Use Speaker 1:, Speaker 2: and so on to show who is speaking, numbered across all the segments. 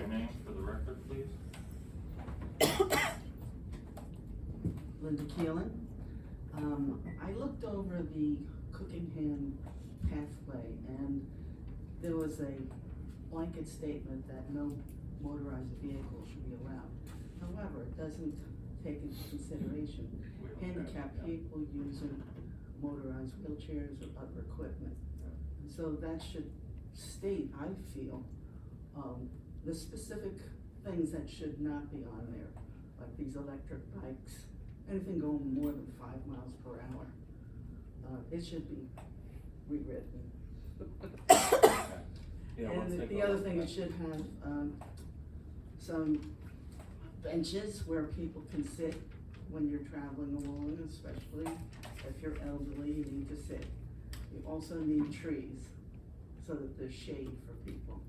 Speaker 1: your name for the record, please?
Speaker 2: Linda Keelan. I looked over the Cookingham pathway and there was a blanket statement that no motorized vehicle should be allowed. However, it doesn't take into consideration handicapped people using motorized wheelchairs or other equipment. So that should state, I feel, the specific things that should not be on there, like these electric bikes, anything going more than 5 miles per hour. It should be rewritten.
Speaker 1: Yeah,
Speaker 2: And the other thing, it should have, some benches where people can sit when you're traveling along, especially if you're elderly, you need to sit. You also need trees so that there's shade for people.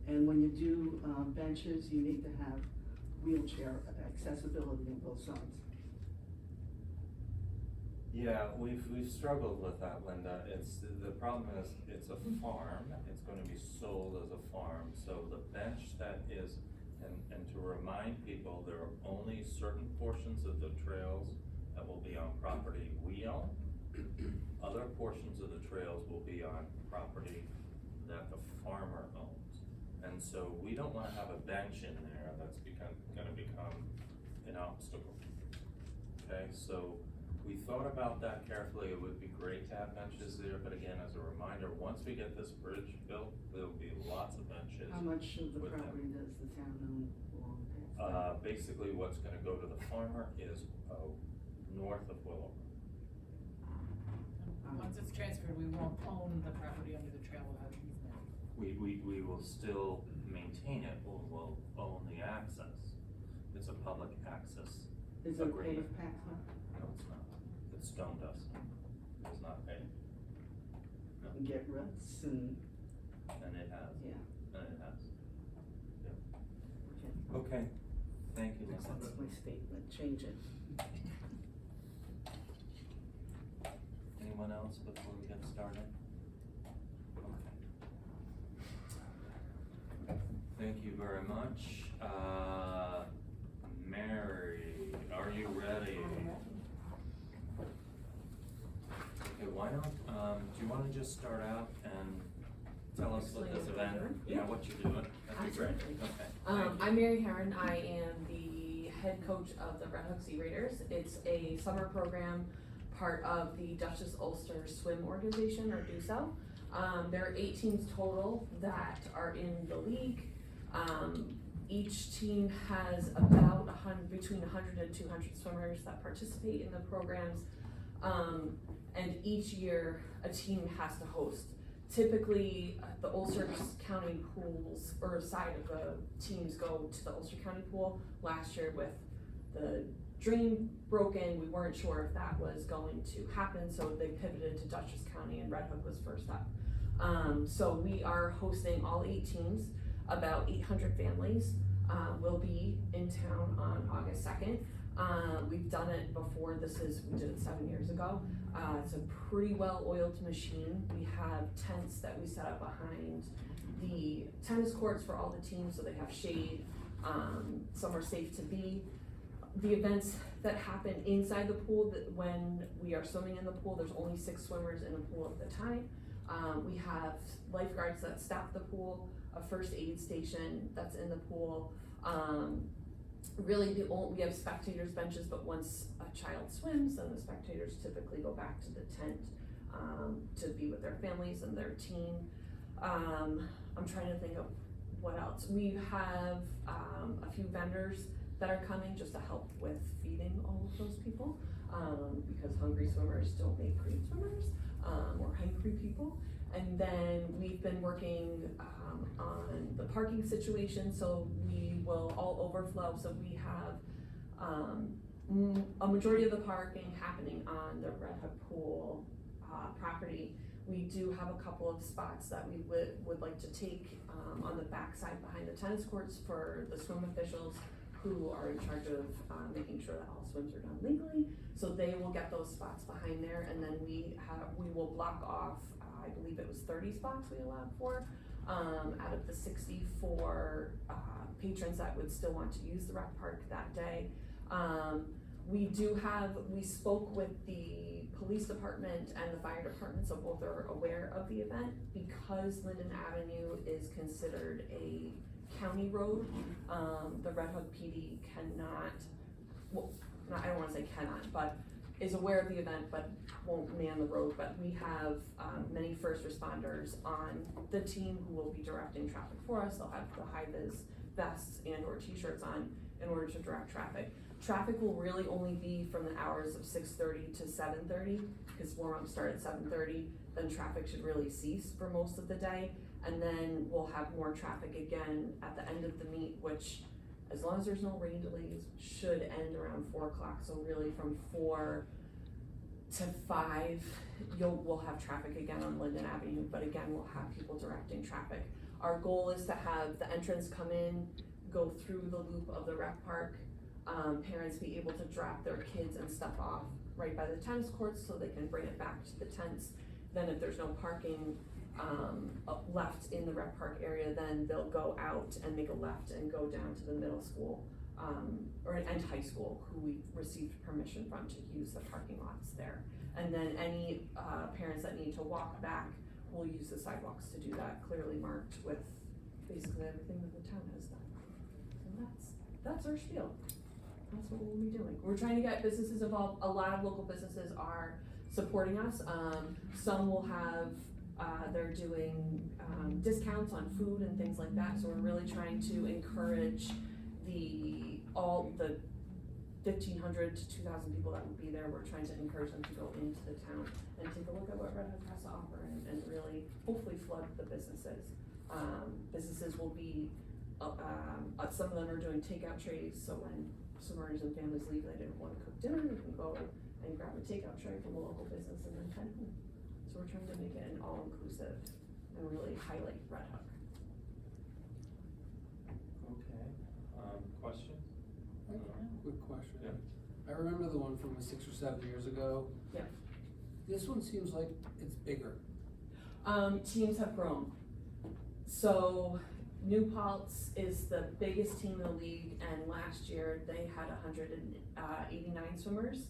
Speaker 2: And when you do benches, you need to have wheelchair accessibility on both sides.
Speaker 1: Yeah, we've struggled with that, Linda. The problem is, it's a farm, it's gonna be sold as a farm, so the bench that is, and to remind people, there are only certain portions of the trails that will be on property we own. Other portions of the trails will be on property that the farmer owns. And so we don't wanna have a bench in there that's gonna become an obstacle. Okay, so we thought about that carefully. It would be great to have benches there, but again, as a reminder, once we get this bridge built, there'll be lots of benches.
Speaker 2: How much of the
Speaker 1: with them.
Speaker 2: property does the town own along there?
Speaker 1: Basically what's gonna go to the farmer is, north of Willow.
Speaker 3: Once it's transferred, we won't own the property under the trail without easement.
Speaker 1: We will still maintain it, we'll own the access. It's a public access.
Speaker 2: Is it a
Speaker 1: agreement.
Speaker 2: paved pathway?
Speaker 1: No, it's not. It's stone dust. It's not paved. No.
Speaker 2: And get ruts and,
Speaker 1: And it has.
Speaker 2: yeah,
Speaker 1: And it has.
Speaker 2: okay.
Speaker 1: Okay, thank you,
Speaker 2: That's
Speaker 1: Linda.
Speaker 2: my statement, change it.
Speaker 1: Anyone else before we get started? Okay. Thank you very much. Mary, are you ready? Okay, why don't, do you wanna just start out and tell us what this event, what you're doing? That'd be great.
Speaker 4: Absolutely.
Speaker 1: Okay. Thank you.
Speaker 4: I'm Mary Herron. I am the head coach of the Red Hook Sea Raiders. It's a summer program, part of the Duchess Ulster Swim Organization, or DUSO. There are 8 teams total that are in the league. Each team has about between 100 and 200 swimmers that participate in the programs. And each year a team has to host. Typically, the Ulster County pools, or side of the teams go to the Ulster County pool. Last year with the drain broken, we weren't sure if that was going to happen, so they pivoted to Dutchess County and Red Hook was first up. So we are hosting all 8 teams, about 800 families will be in town on August 2nd. We've done it before, we did it 7 years ago. It's a pretty well-oiled machine. We have tents that we set up behind the tennis courts for all the teams, so they have shade, somewhere safe to be. The events that happen inside the pool, that when we are swimming in the pool, there's only 6 swimmers in the pool at the time. We have lifeguards that staff the pool, a first aid station that's in the pool. Really, we have spectators benches, but once a child swims, then the spectators typically go back to the tent to be with their families and their team. I'm trying to think of what else. We have a few vendors that are coming just to help with feeding all of those people, because hungry swimmers don't make great swimmers, or hungry people. And then we've been working on the parking situation, so we will all overflow. So we have a majority of the parking happening on the Red Hook Pool property. We do have a couple of spots that we would like to take on the backside behind the tennis courts for the swim officials who are in charge of making sure that all swims are done legally. So they will get those spots behind there, and then we will block off, I believe it was 30 spots we allowed for, out of the 64 patrons that would still want to use the rec park that day. We spoke with the police department and the fire department, so both are aware of the event. Because Linden Avenue is considered a county road, the Red Hook PD cannot, well, I don't wanna say cannot, but is aware of the event, but won't man the road. But we have many first responders on the team who will be directing traffic for us. They'll have the high-vis vests and or t-shirts on in order to direct traffic. Traffic will really only be from the hours of 6:30 to 7:30, because warm-ups start at 7:30, then traffic should really cease for most of the day. And then we'll have more traffic again at the end of the meet, which, as long as there's no rain delays, should end around 4 o'clock. So really from 4 to 5, we'll have traffic again on Linden Avenue, but again, we'll have people directing traffic. Our goal is to have the entrance come in, go through the loop of the rec park, parents be able to drop their kids and stuff off right by the tennis courts so they can bring it back to the tents. Then if there's no parking left in the rec park area, then they'll go out and make a left and go down to the middle school and high school, who we received permission from to use the parking lots there. And then any parents that need to walk back will use the sidewalks to do that, clearly marked with basically everything that the town has done. And that's our spiel. That's what we'll be doing. We're trying to get businesses involved. A lot of local businesses are supporting us. Some will have, they're doing discounts on food and things like that. So we're really trying to encourage all the 1,500 to 2,000 people that would be there. We're trying to encourage them to go into the town and take a look at what Red Hook has to offer and really hopefully flood the businesses. Businesses will be, some of them are doing takeout trays, so when swimmers and families leave, they didn't want to cook dinner, you can go and grab a takeout tray from a local business and then head home. So we're trying to make it an all-inclusive and really highlight Red Hook.
Speaker 1: Okay, questions?
Speaker 5: Quick question.
Speaker 1: Yeah.
Speaker 5: I remember the one from 6 or 7 years ago.
Speaker 4: Yeah.
Speaker 5: This one seems like it's bigger.
Speaker 4: Teams have grown. So New Paltz is the biggest team in the league, and last year they had 189 swimmers.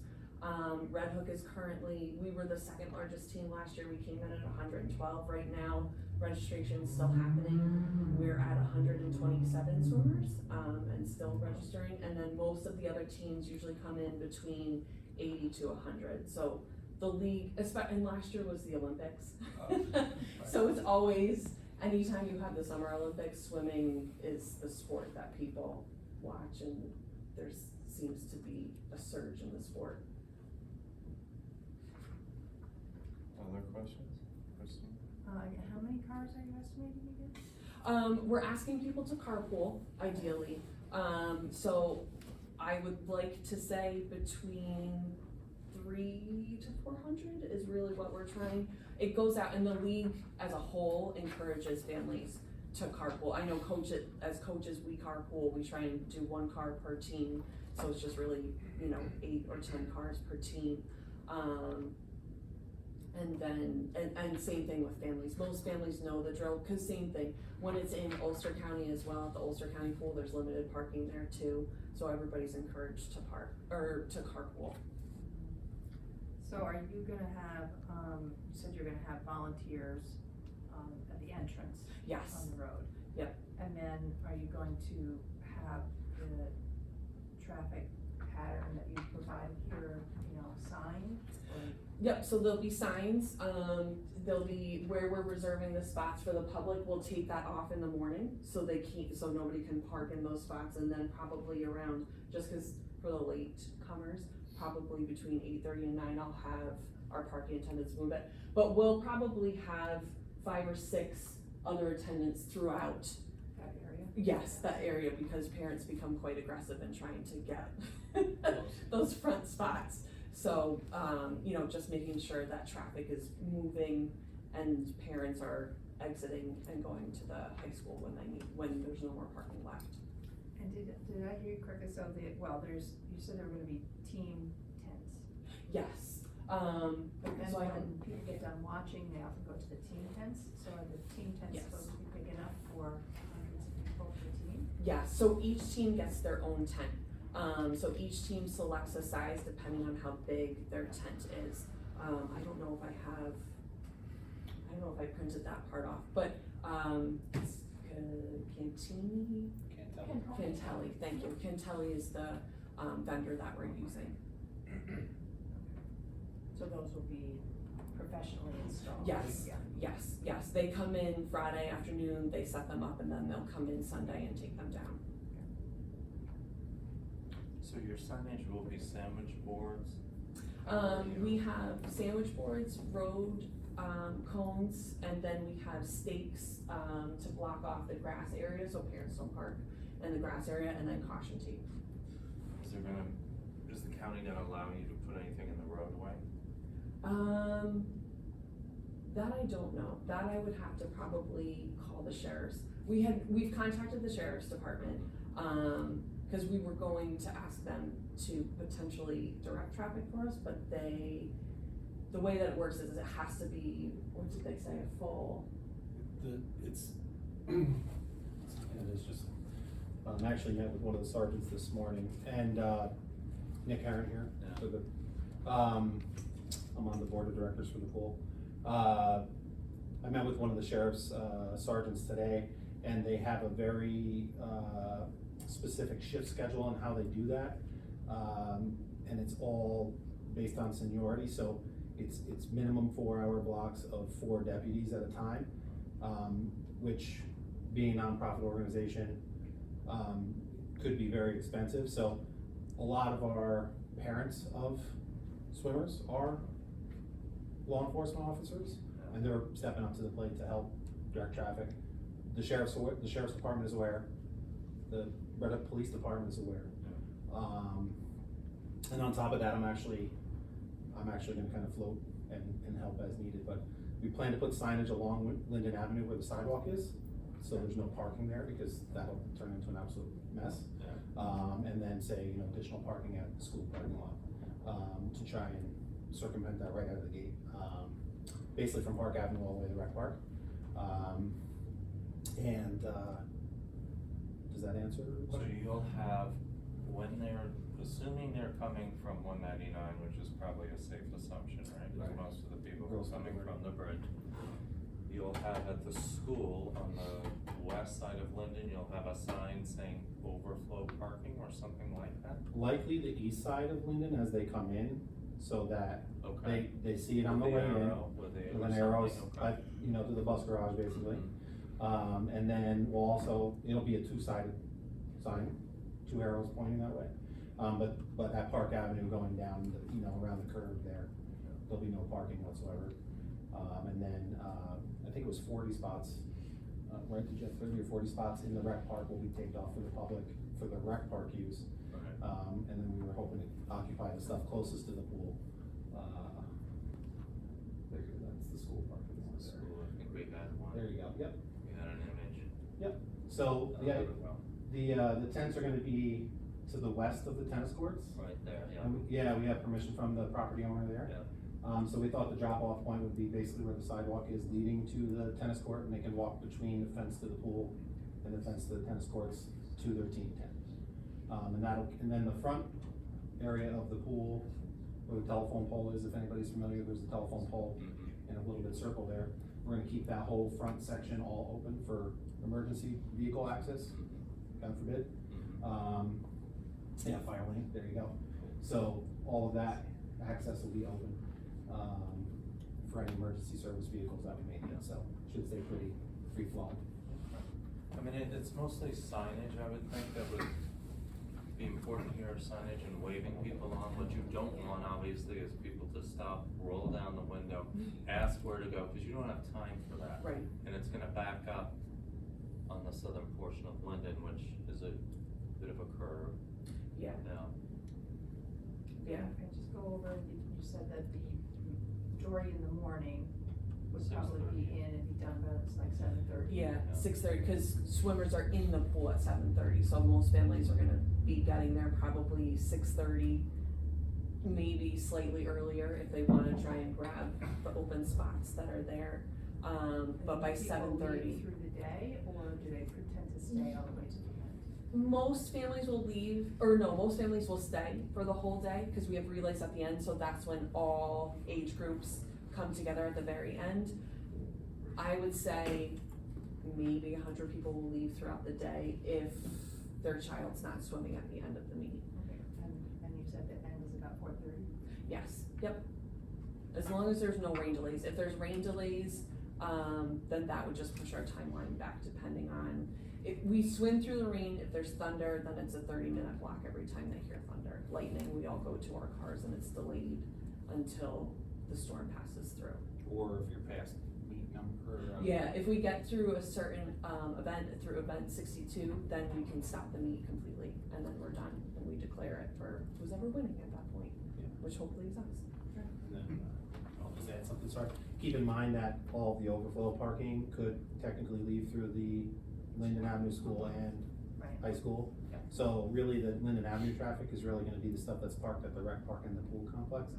Speaker 4: Red Hook is currently, we were the second largest team last year. We came in at 112. Right now, registration's still happening. We're at 127 swimmers, and still registering. And then most of the other teams usually come in between 80 to 100. So the league, and last year was the Olympics. So it's always, anytime you have the Summer Olympics, swimming is the sport that people watch, and there seems to be a surge in the sport.
Speaker 1: Other questions? Kristen?
Speaker 6: How many cars are you estimating again?
Speaker 4: We're asking people to carpool, ideally. So I would like to say between 300 to 400 is really what we're trying. It goes out, and the league as a whole encourages families to carpool. I know as coaches, we carpool, we try and do 1 car per team. So it's just really, 8 or 10 cars per team. And then, and same thing with families. Most families know the drill, cause same thing, when it's in Ulster County as well, at the Ulster County pool, there's limited parking there too. So everybody's encouraged to to carpool.
Speaker 6: So are you gonna have, you said you're gonna have volunteers, at the entrance?
Speaker 4: Yes.
Speaker 6: On the road?
Speaker 4: Yep.
Speaker 6: And then are you going to have the traffic pattern that you provide here, signed?
Speaker 4: Yep, so there'll be signs, there'll be where we're reserving the spots for the public, we'll take that off in the morning, so nobody can park in those spots, and then probably around, just cause for the late comers, probably between 8:30 and 9, I'll have our parking attendants move it. But we'll probably have 5 or 6 other attendants throughout.
Speaker 6: That area?
Speaker 4: Yes, that area, because parents become quite aggressive in trying to get those front spots. So, just making sure that traffic is moving and parents are exiting and going to the high school when there's no more parking left.
Speaker 6: And did I hear you correctly? So you said there were gonna be team tents?
Speaker 4: Yes,
Speaker 6: But then
Speaker 4: So I
Speaker 6: when
Speaker 4: don't-
Speaker 6: people get done watching, they often go to the team tents, so are the team tents
Speaker 4: Yes.
Speaker 6: supposed to be big enough for hundreds of people for the team?
Speaker 4: Yeah, so each team gets their own tent. So each team selects a size depending on how big their tent is. I don't know if I printed that part off, but, it's Cantini? Cantelli, thank you. Cantelli is the, vendor that we're using.
Speaker 6: So those will be professionally installed?
Speaker 4: Yes,
Speaker 6: Yeah.
Speaker 4: yes. They come in Friday afternoon, they set them up, and then they'll come in Sunday and take them down.
Speaker 1: So your signage will be sandwich boards?
Speaker 4: We have sandwich boards, road, cones, and then we have stakes, to block off the grass area, so parents don't park in the grass area, and then caution tape.
Speaker 1: Is the county gonna allow you to put anything in the roadway?
Speaker 4: That I don't know, that I would have to probably call the sheriffs. We've contacted the sheriff's department, cause we were going to ask them to potentially direct traffic for us, but the way that it works is it has to be, what did they say, a full,
Speaker 7: It's just, I actually met with one of the sergeants this morning, and, Nick Herron here.
Speaker 1: Yeah.
Speaker 7: So good. I'm on the board of directors for the pool. I met with one of the sheriff's, sergeants today, and they have a very, specific shift schedule on how they do that. And it's all based on seniority, so it's minimum 4-hour blocks of 4 deputies at a time, which, being a nonprofit organization, could be very expensive. So a lot of our parents of swimmers are law enforcement officers, and they're stepping up to the plate to help direct traffic. The sheriff's department is aware, the Red Hook Police Department is aware. And on top of that, I'm actually gonna kind of float and help as needed, but we plan to put signage along Linden Avenue where the sidewalk is, so there's no parking there, because that'll turn into an absolute mess. And then say, additional parking at the school parking lot, to try and circumvent that right out of the gate. Basically from Park Avenue all the way to Rec Park. Does that answer the
Speaker 1: So
Speaker 7: question?
Speaker 1: you'll have, assuming they're coming from 199, which is probably a safe assumption, right? Because
Speaker 7: Right.
Speaker 1: most of the people
Speaker 7: Girls
Speaker 1: are coming
Speaker 7: from the
Speaker 1: from the bridge. You'll have at the school on the west side of Linden, you'll have a sign saying overflow parking or something like that?
Speaker 7: Likely the east side of Linden as they come in, so that
Speaker 1: Okay.
Speaker 7: they see it on the
Speaker 1: With
Speaker 7: way in.
Speaker 1: arrow, with the
Speaker 7: With an
Speaker 1: arrow
Speaker 7: arrow,
Speaker 1: something, okay.
Speaker 7: to the bus garage basically.
Speaker 1: Mhm.
Speaker 7: And then we'll also, it'll be a 2-sided sign, 2 arrows pointing that way. But at Park Avenue going down, around the curve there, there'll be no parking whatsoever. And then, I think it was 40 spots, right, did you have 30 or 40 spots in the rec park will be taped off for the public, for the rec park use.
Speaker 1: Right.
Speaker 7: And then we were hoping to occupy the stuff closest to the pool. That's the school parking lot there.
Speaker 1: School, I think we had one.
Speaker 7: There you go, yep.
Speaker 1: We had an image.
Speaker 7: So,
Speaker 1: That
Speaker 7: yeah,
Speaker 1: would well.
Speaker 7: the tents are gonna be to the west of the tennis courts.
Speaker 1: Right there, yeah.
Speaker 7: And we have permission from the property owner there.
Speaker 1: Yeah.
Speaker 7: So we thought the drop-off point would be basically where the sidewalk is leading to the tennis court, and they can walk between the fence to the pool and the fence to the tennis courts to their team tent. And then the front area of the pool, where the telephone pole is, if anybody's familiar, there's a telephone pole
Speaker 1: Mhm.
Speaker 7: and a little bit circle there. We're gonna keep that whole front section all open for emergency vehicle access, God forbid.
Speaker 1: Mhm.
Speaker 7: Fire lane, there you go. So all of that access will be open, for any emergency service vehicles that we may need, so should stay pretty free flowing.
Speaker 1: I mean, it's mostly signage, I would think, that would be important here, signage and waving people on. What you don't want, obviously, is people to stop, roll down the window, ask where to go, because you don't have time for that.
Speaker 4: right,
Speaker 1: And it's gonna back up on the southern portion of Linden, which is a bit of a curve
Speaker 4: yeah,
Speaker 1: down.
Speaker 4: yeah.
Speaker 6: And just go over, you said that the majority in the morning would probably
Speaker 1: 6:30.
Speaker 6: be in and be done by like 7:30.
Speaker 4: Yeah,
Speaker 1: Yeah.
Speaker 4: 6:30, cause swimmers are in the pool at 7:30, so most families are gonna be getting there probably 6:30, maybe slightly earlier if they wanna try and grab the open spots that are there. But by
Speaker 6: People
Speaker 4: 7:30.
Speaker 6: leave through the day, or do they pretend to stay all the way to the end?
Speaker 4: Most families will leave, most families will stay for the whole day, cause we have relays at the end, so that's when all age groups come together at the very end. I would say maybe 100 people will leave throughout the day if their child's not swimming at the end of the meet.
Speaker 6: Okay, and you said the end is about 4:30?
Speaker 4: Yes, yep. As long as there's no rain delays. If there's rain delays, then that would just push our timeline back depending on, if we swim through the rain, if there's thunder, then it's a 30-minute block every time they hear thunder. Lightning, we all go to our cars and it's delayed until the storm passes through.
Speaker 7: Or if you're past meet number.
Speaker 4: Yeah, if we get through a certain, event, through event 62, then we can stop the meet completely and then we're done and we declare it for who's ever winning at that point,
Speaker 7: Yeah.
Speaker 4: which hopefully is us.
Speaker 7: And then, I'll just add something, sorry. Keep in mind that all of the overflow parking could technically leave through the Linden Avenue School and
Speaker 6: Right.
Speaker 7: high school.
Speaker 6: Yeah.
Speaker 7: So really, the Linden Avenue traffic is really gonna be the stuff that's parked at the rec park and the pool complex.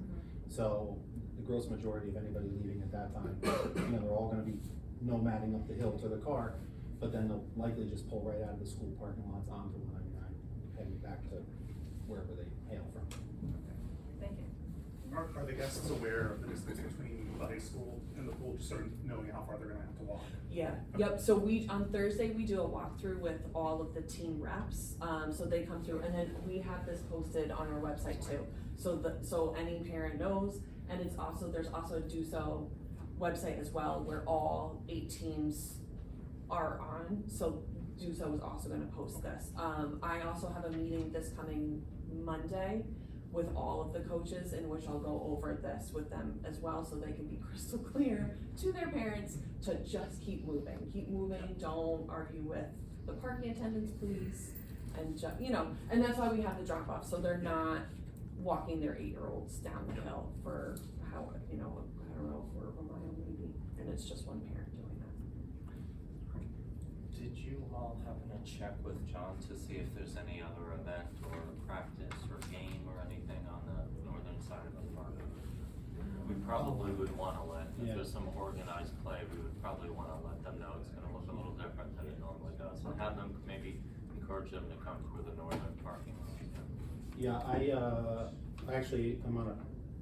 Speaker 7: So the gross majority of anybody leaving at that time, you know, they're all gonna be nomading up the hill to their car, but then they'll likely just pull right out of the school parking lots onto 199, heading back to wherever they hail from.
Speaker 6: Thank you.
Speaker 8: Are the guests aware of the distance between the high school and the pool, just sort of knowing how far they're gonna have to walk?
Speaker 4: Yeah, yep, so on Thursday, we do a walkthrough with all of the team reps, so they come through, and then we have this posted on our website too. So any parent knows, and there's also a DUSO website as well, where all 8 teams are on, so DUSO is also gonna post this. I also have a meeting this coming Monday with all of the coaches, in which I'll go over this with them as well, so they can be crystal clear to their parents to just keep moving, don't argue with the parking attendants, please, and and that's why we have the drop off, so they're not walking their 8-year-olds down the hill for I don't know, for a mile maybe, and it's just one parent doing that.
Speaker 1: Did you all happen to check with John to see if there's any other event or practice or game or anything on the northern side of the park? We probably would wanna if
Speaker 7: Yeah.
Speaker 1: there's some organized play, we would probably wanna let them know it's gonna look a little different than it normally does, and have them, maybe encourage them to come through the northern parking lot.
Speaker 7: Yeah, I actually, I'm on a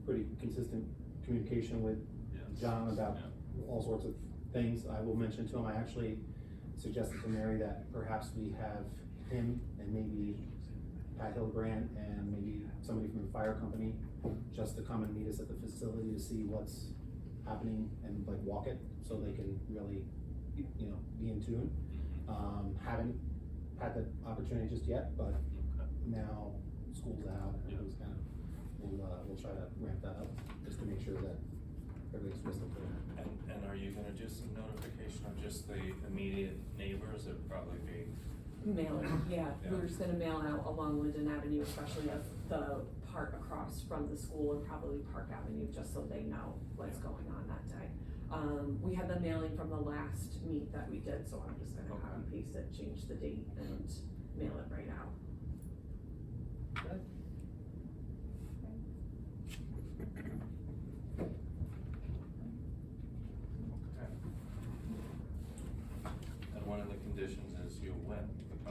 Speaker 7: pretty consistent communication with
Speaker 1: Yes.
Speaker 7: John about
Speaker 1: Yeah.
Speaker 7: all sorts of things. I will mention to him, I actually suggested to Mary that perhaps we have him and maybe Pat Hildebrand and maybe somebody from the fire company just to come and meet us at the facility to see what's happening and like walk it, so they can really, you know, be in tune. Haven't had the opportunity just yet, but
Speaker 1: Okay.
Speaker 7: now school's out and everything's kind of, we'll try to ramp that up, just to make sure that everything's crystal clear.
Speaker 1: And are you gonna do some notification of just the immediate neighbors? It'd probably be,
Speaker 4: Mailing, yeah,
Speaker 1: Yeah.
Speaker 4: we're just gonna mail out along Linden Avenue, especially the part across from the school, and probably Park Avenue, just so they know what's going on that day. We had the mailing from the last meet that we did, so I'm just gonna copy and paste it, change the date, and mail it right out.
Speaker 1: and one of the conditions is you win.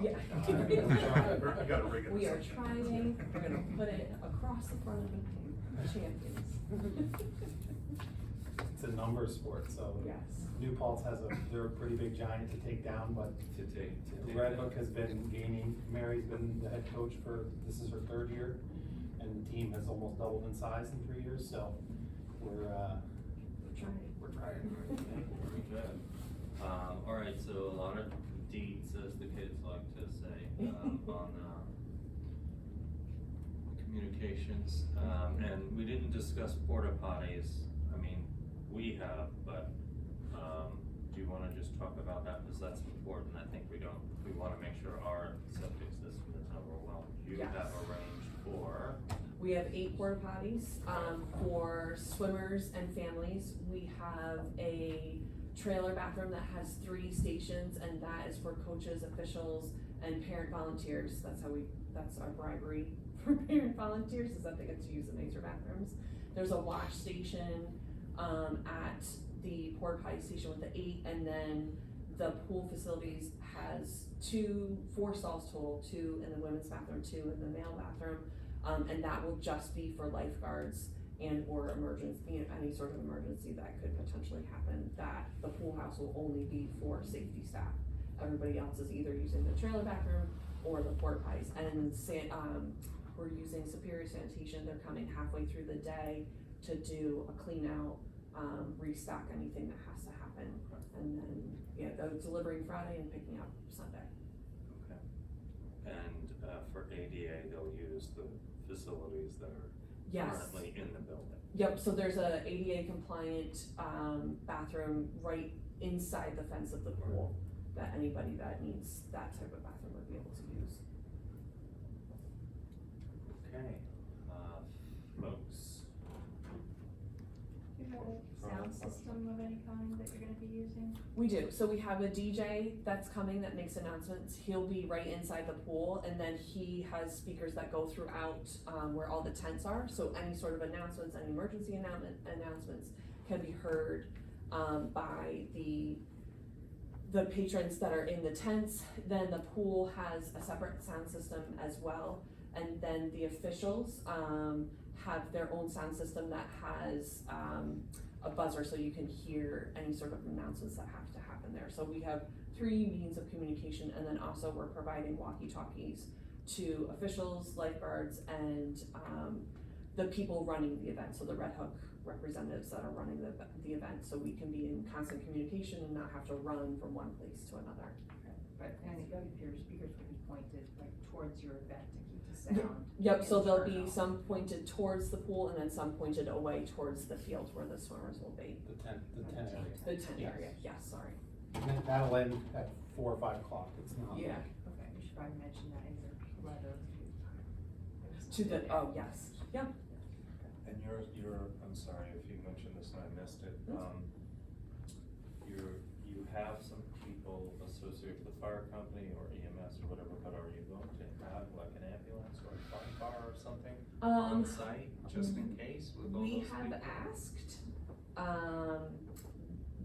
Speaker 4: Yeah.
Speaker 8: You gotta rig it.
Speaker 4: We are trying, we're gonna put it across the front of the champions.
Speaker 9: It's a numbers sport, so
Speaker 4: Yes.
Speaker 9: New Paltz they're a pretty big giant to take down, but
Speaker 1: To take.
Speaker 9: Red Hook has been gaining. Mary's been the head coach this is her 3rd year, and the team has almost doubled in size in 3 years, so we're
Speaker 4: Trying.
Speaker 9: trying.
Speaker 1: Very good. All right, so a lot of deeds, as the kids like to say, on, communications. And we didn't discuss porta potties. I mean, we have, but, do you wanna just talk about that? Because that's important. I think we wanna make sure our septic system is overwhelmed. You
Speaker 4: Yes.
Speaker 1: have arranged for,
Speaker 4: We have 8 porta potties, for swimmers and families. We have a trailer bathroom that has 3 stations, and that is for coaches, officials, and parent volunteers. That's our bribery for parent volunteers, is that they get to use the nicer bathrooms. There's a wash station, at the porta potty station with the 8, and then the pool facilities has 4 stalls total, 2 in the women's bathroom, 2 in the male bathroom. And that will just be for lifeguards and or emergency, any sort of emergency that could potentially happen, that the pool house will only be for safety staff. Everybody else is either using the trailer bathroom or the porta potties. And we're using Superior Sanitation, they're coming halfway through the day to do a clean out, restock anything that has to happen. And then, yeah, they're delivering Friday and picking up Sunday.
Speaker 1: Okay. And, for ADA, they'll use the facilities that are
Speaker 4: Yes.
Speaker 1: currently in the building.
Speaker 4: Yep, so there's a ADA compliant, bathroom right inside the fence of the pool that anybody that needs that type of bathroom would be able to use.
Speaker 1: Okay, folks,
Speaker 6: Do you have a sound system of any kind that you're gonna be using?
Speaker 4: We do, so we have a DJ that's coming that makes announcements, he'll be right inside the pool, and then he has speakers that go throughout, where all the tents are, so any sort of announcements, any emergency announcements can be heard, by the patrons that are in the tents. Then the pool has a separate sound system as well, and then the officials, have their own sound system that has, a buzzer, so you can hear any sort of announcements that have to happen there. So we have 3 means of communication, and then also we're providing walkie-talkies to officials, lifeguards, and the people running the event, so the Red Hook representatives that are running the event, so we can be in constant communication and not have to run from one place to another.
Speaker 6: But, and your speakers will be pointed like towards your event to keep the sound.
Speaker 4: Yep, so there'll be
Speaker 6: internal.
Speaker 4: some pointed towards the pool and then some pointed away towards the field where the swimmers will be.
Speaker 9: The tent area.
Speaker 4: The tent
Speaker 9: Yes.
Speaker 4: area, yes, sorry.
Speaker 9: And that'll end at 4 or 5 o'clock, it's not.
Speaker 4: Yeah.
Speaker 6: Okay, we should probably mention that in the letter
Speaker 4: To the, oh, yes, yep.
Speaker 1: and you're, I'm sorry if you mentioned this and I missed it, you have some people associated with the fire company or EMS or whatever, but are you going to have like an ambulance or a fire car or something on site, just in case with all those
Speaker 4: We
Speaker 1: people?
Speaker 4: have asked,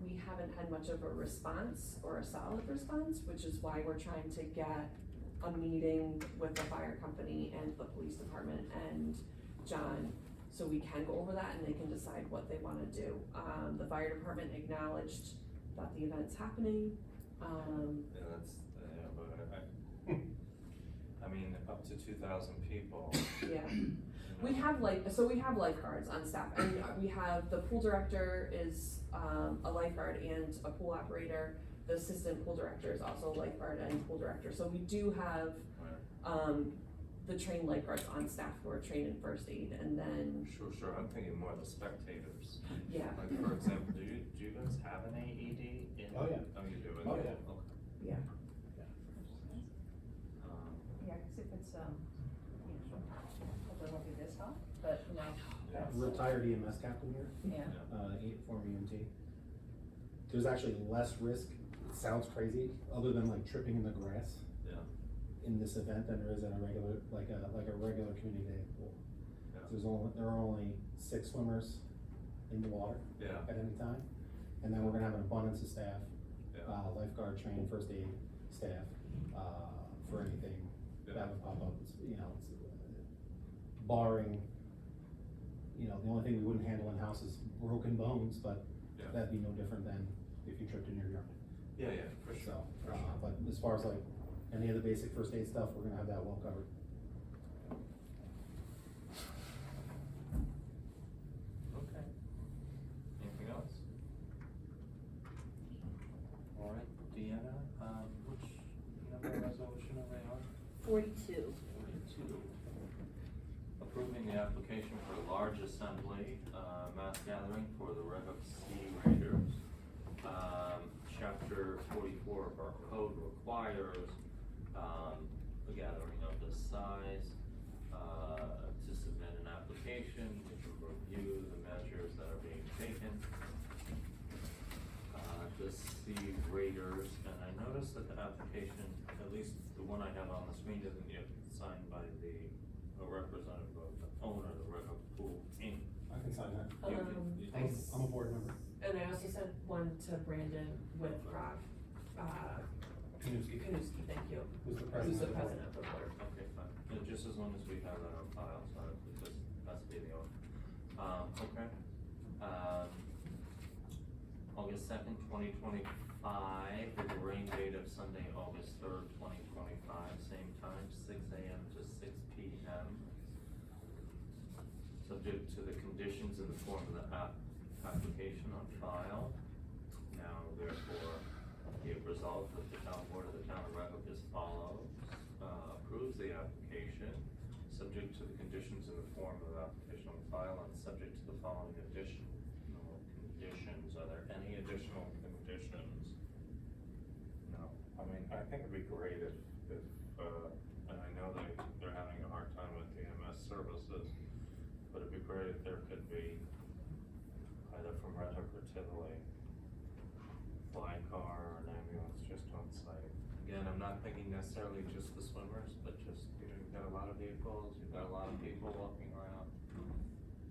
Speaker 4: we haven't had much of a response or a solid response, which is why we're trying to get a meeting with the fire company and the police department and John, so we can go over that and they can decide what they wanna do. The fire department acknowledged that the event's happening,
Speaker 1: Yeah, that's, yeah, but I mean, up to 2,000 people.
Speaker 4: yeah.
Speaker 1: you
Speaker 4: We
Speaker 1: know.
Speaker 4: have we have lifeguards on staff, and we have, the pool director is, a lifeguard and a pool operator. The assistant pool director is also a lifeguard and pool director, so we do have,
Speaker 1: Right.
Speaker 4: the trained lifeguards on staff who are trained in first aid, and then,
Speaker 1: Sure, I'm thinking more of the spectators.
Speaker 4: yeah,
Speaker 1: Like, for example, do you guys have an AED in?
Speaker 9: Oh, yeah.
Speaker 1: Oh, you do?
Speaker 9: Oh,
Speaker 1: Okay.
Speaker 9: yeah.
Speaker 1: Okay.
Speaker 4: yeah.
Speaker 6: Yeah, cause if it's, hopefully it won't be this hot, but, you know.
Speaker 1: Yeah.
Speaker 6: that's-
Speaker 7: Retired EMS captain here,
Speaker 6: Yeah.
Speaker 7: former EMT. There's actually less risk, it sounds crazy, other than like tripping in the grass
Speaker 1: Yeah,
Speaker 7: in this event than there is in a regular, like a regular community day pool.
Speaker 1: yeah,
Speaker 7: There are only 6 swimmers in the water
Speaker 1: yeah,
Speaker 7: at any time. And then we're gonna have an abundance of staff,
Speaker 1: yeah.
Speaker 7: lifeguard, trained first aid staff, for anything that would pop up, it's, barring, the only thing we wouldn't handle in-house is broken bones, but
Speaker 1: Yeah.
Speaker 7: that'd be no different than if you tripped in your yard.
Speaker 1: Yeah, for sure,
Speaker 7: So,
Speaker 1: for sure.
Speaker 7: but as far as like any of the basic first aid stuff, we're gonna have that well covered.
Speaker 1: Okay. Anything else? All right, Deanna, which number resolution are we on?
Speaker 4: 42.
Speaker 1: 42. Approving the application for a large assembly, mass gathering for the Red Hook Sea Raiders. Chapter 44 of our code requires, a gathering of this size, to submit an application, which will review the measures that are being taken. Sea Raiders, and I noticed that the application, at least the one I have on the screen, isn't yet signed by a representative of the owner of the Red Hook Pool Inc.
Speaker 9: I can sign that.
Speaker 1: You can- you
Speaker 9: I'm,
Speaker 1: can-
Speaker 9: I'm a board member.
Speaker 4: And I also sent one to Brandon with
Speaker 9: Kanuski,
Speaker 4: Kanuski, thank you,
Speaker 9: who's the
Speaker 4: who's
Speaker 9: president
Speaker 4: the
Speaker 9: of the board.
Speaker 4: president of the board.
Speaker 1: Okay, fine, and just as long as we have that on file, so it just has to be the owner. Okay. August 2nd, 2025, with the rain date of Sunday, August 3rd, 2025, same time, 6 AM to 6 PM. Subject to the conditions in the form of the application on file. Now therefore, be it resolved that the town board of the town of Red Hook as follows, approves the application, subject to the conditions in the form of the application on file, and subject to the following additional conditions. Are there any additional conditions? No, I mean, I think it'd be great if, and I know they're having a hard time with EMS services, but it'd be great if there could be either from Red Hook or Tivoli, flying car or an ambulance just on site. Again, I'm not thinking necessarily just the swimmers, but just, you know, you've got a lot of vehicles, you've got a lot of people walking around,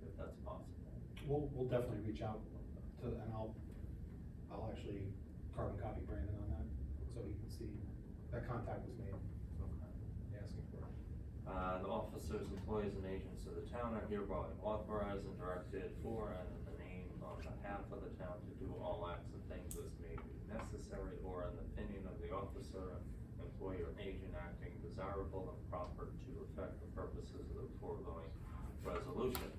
Speaker 1: if that's possible.
Speaker 7: We'll definitely reach out to, and I'll actually carbon copy Brandon on that, so he can see that contact was made,
Speaker 1: Okay.
Speaker 7: asking for it.
Speaker 1: The officers, employees, and agents of the town are hereby authorized and directed for and in the name on behalf of the town to do all acts and things as may be necessary or in the opinion of the officer, employee, or agent acting desirable and proper to effect the purposes of the foregoing resolution.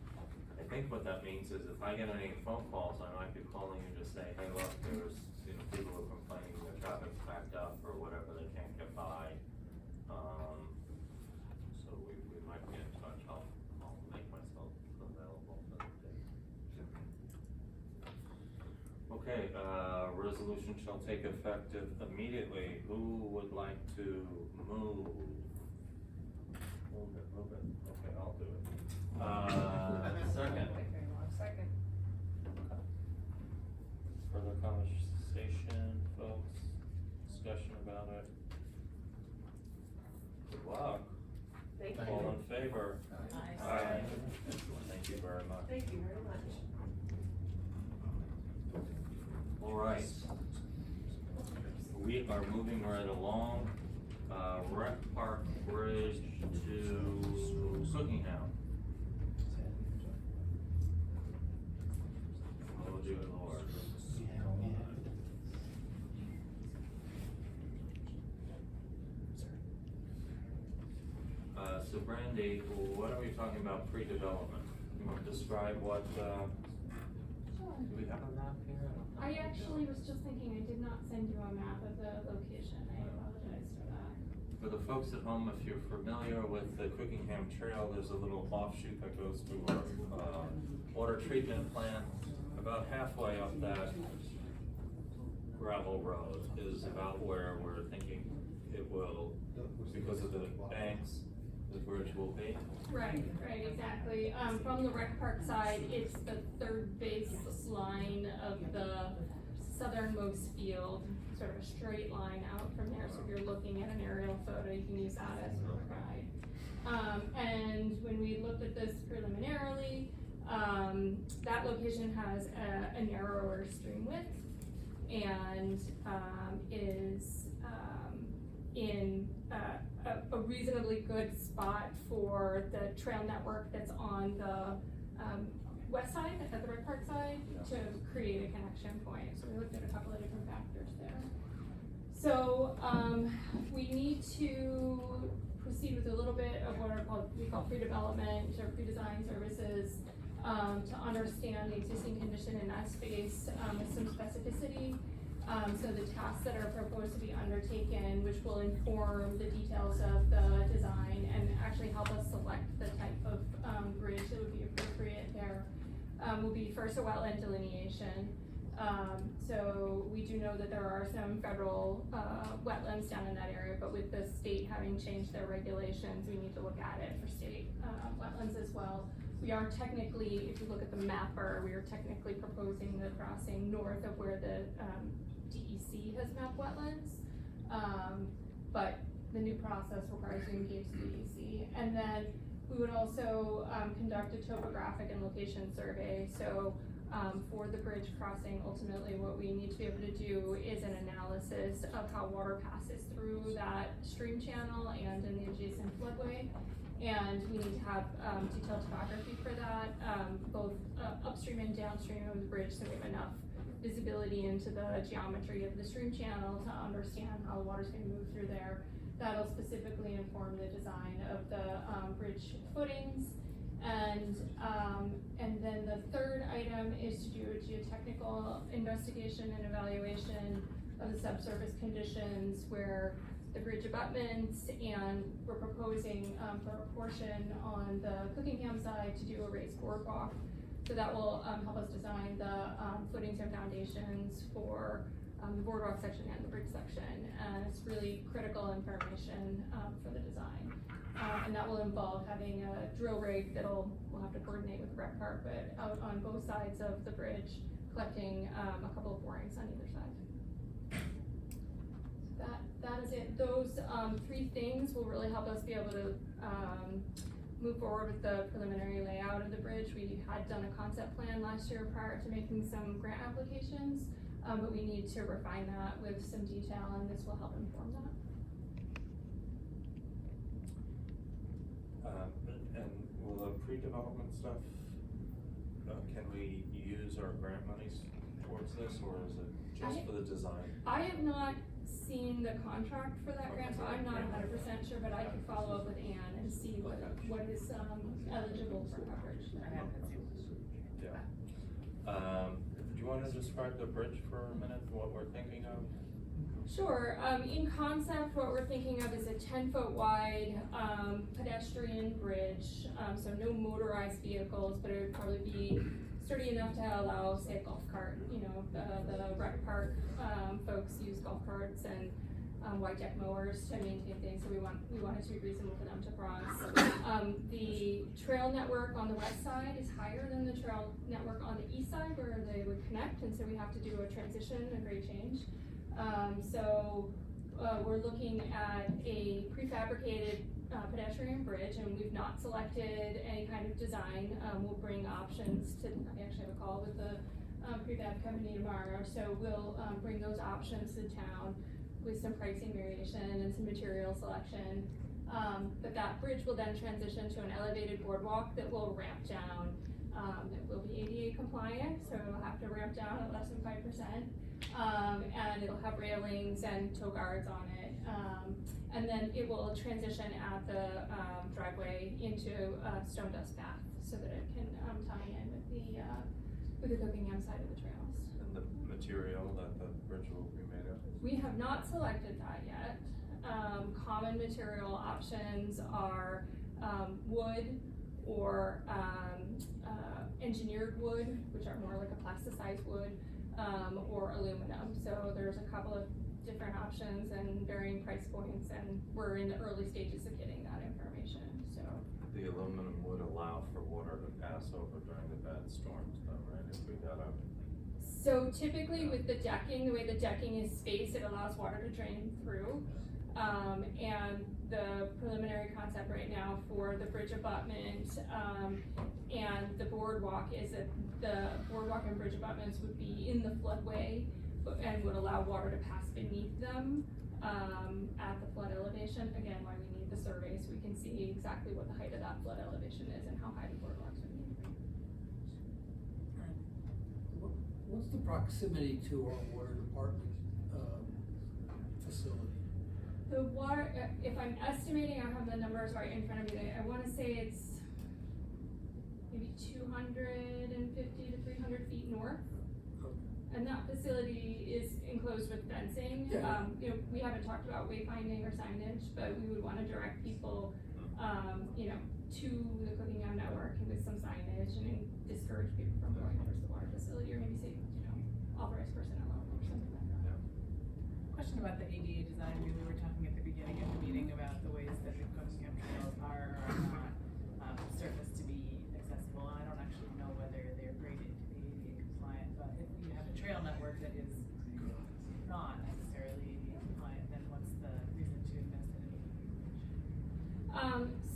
Speaker 1: I think what that means is if I get any phone calls, I might be calling you to say, hey, look, there's, you know, people who are complaining their traffic's backed up or whatever, they can't get by. So we might be in touch. I'll make myself available for the day. Okay, resolution shall take effect immediately. Who would like to move? Move it. Okay, I'll do it. Second.
Speaker 6: Second.
Speaker 1: Further conversation, folks? Discussion about it? Good luck.
Speaker 4: Thank
Speaker 7: Thank
Speaker 4: you.
Speaker 1: All in favor?
Speaker 4: Aye.
Speaker 1: Thank you very much.
Speaker 4: Thank you very much.
Speaker 1: All right. We are moving right along, Rec Park Bridge to Cookingham. Oh dear Lord. So Brandy, what are we talking about pre-development? You want to describe what,
Speaker 10: Sure.
Speaker 1: do we have a map here?
Speaker 10: I actually was just thinking I did not send you a map of the location. I apologize for that.
Speaker 1: For the folks at home, if you're familiar with the Cookingham Trail, there's a little offshoot that goes through our, water treatment plant. About halfway up that gravel road is about where we're thinking it will, because of the banks, the bridge will be.
Speaker 10: Right, exactly. From the rec park side, it's the third base line of the southernmost field, sort of a straight line out from there. So if you're looking at an aerial photo, you can use that as your guide. And when we looked at this preliminarily, that location has a narrower stream width and is in a reasonably good spot for the trail network that's on the west side, at the Rec Park side, to create a connection point. So we looked at a couple of different factors there. So we need to proceed with a little bit of what we call pre-development or pre-design services to understand the existing condition in that space with some specificity. So the tasks that are proposed to be undertaken, which will inform the details of the design and actually help us select the type of bridge that would be appropriate there, will be first a wetland delineation. So we do know that there are some federal wetlands down in that area, but with the state having changed their regulations, we need to look at it for state wetlands as well. We are technically, if you look at the mapper, we are technically proposing the crossing north of where the DEC has mapped wetlands. But the new process requires you to engage the DEC. And then we would also, conduct a topographic and location survey. So, for the bridge crossing, ultimately what we need to be able to do is an analysis of how water passes through that stream channel and in the adjacent floodway. And we need to have, detailed topography for that, both upstream and downstream of the bridge, so we have enough visibility into the geometry of the stream channel to understand how the water's gonna move through there. That'll specifically inform the design of the, bridge footings. And then the third item is to do a geotechnical investigation and evaluation of the subsurface conditions where the bridge abutments, and we're proposing, for a portion on the Cookingham side to do a raised boardwalk. So that will, help us design the, footings and foundations for, the boardwalk section and the bridge section. And it's really critical information, for the design. And that will involve having a drill rig we'll have to coordinate with rec carpet out on both sides of the bridge, collecting, a couple of borings on either side. That is it. Those, three things will really help us be able to, move forward with the preliminary layout of the bridge. We had done a concept plan last year prior to making some grant applications, but we need to refine that with some detail, and this will help inform that.
Speaker 1: And will the pre-development stuff, can we use our grant monies towards this, or is it just for the design?
Speaker 10: I have not seen the contract for that grant, so I'm not 100% sure, but I can follow up with Ann and see what is, eligible for coverage.
Speaker 1: Yeah. Do you wanna describe the bridge for a minute, what we're thinking of?
Speaker 10: Sure, in concept, what we're thinking of is a 10-foot wide, pedestrian bridge, so no motorized vehicles, but it would probably be sturdy enough to allow, say, a golf cart. You know, the rec park, folks use golf carts and, wide deck mowers to maintain things, so we want it to be reasonable for them to cross. The trail network on the west side is higher than the trail network on the east side where they would connect, and so we have to do a transition, a grade change. We're looking at a prefabricated pedestrian bridge, and we've not selected any kind of design. We'll bring options to, I actually have a call with the prefab company tomorrow, so we'll bring those options to town with some pricing variation and some material selection. But that bridge will then transition to an elevated boardwalk that will ramp down. It will be ADA compliant, so it'll have to ramp down at less than 5%. And it'll have railings and tow guards on it. And then it will transition at the driveway into a stone dust path so that it can tie in with the Cookingham side of the trails.
Speaker 1: And the material that the bridge will be made of?
Speaker 10: We have not selected that yet. Common material options are wood or engineered wood, which are more like a plasticized wood, or aluminum. So there's a couple of different options and varying price points, and we're in the early stages of getting that information, so.
Speaker 1: The aluminum would allow for water to pass over during the bad storms though, right, if we got a.
Speaker 10: So typically with the decking, the way the decking is spaced, it allows water to drain through. And the preliminary concept right now for the bridge abutment, and the boardwalk is that the boardwalk and bridge abutments would be in the floodway and would allow water to pass beneath them, at the flood elevation. Again, why we need the survey, so we can see exactly what the height of that flood elevation is and how high the boardwalks would be.
Speaker 5: What's the proximity to our water department, facility?
Speaker 10: The water, if I'm estimating, I don't have the numbers right in front of me, I wanna say it's maybe 250 to 300 feet north. And that facility is enclosed with fencing.
Speaker 5: Yeah.
Speaker 10: You know, we haven't talked about wayfinding or signage, but we would wanna direct people, you know, to the Cookingham network with some signage and discourage people from going towards the water facility, or maybe say, you know, authorized personnel or something like that.
Speaker 3: Question about the ADA design, we were talking at the beginning of the meeting about the ways that the Cookingham trails are not surfaced to be accessible. I don't actually know whether they're graded to be ADA compliant, but if you have a trail network that is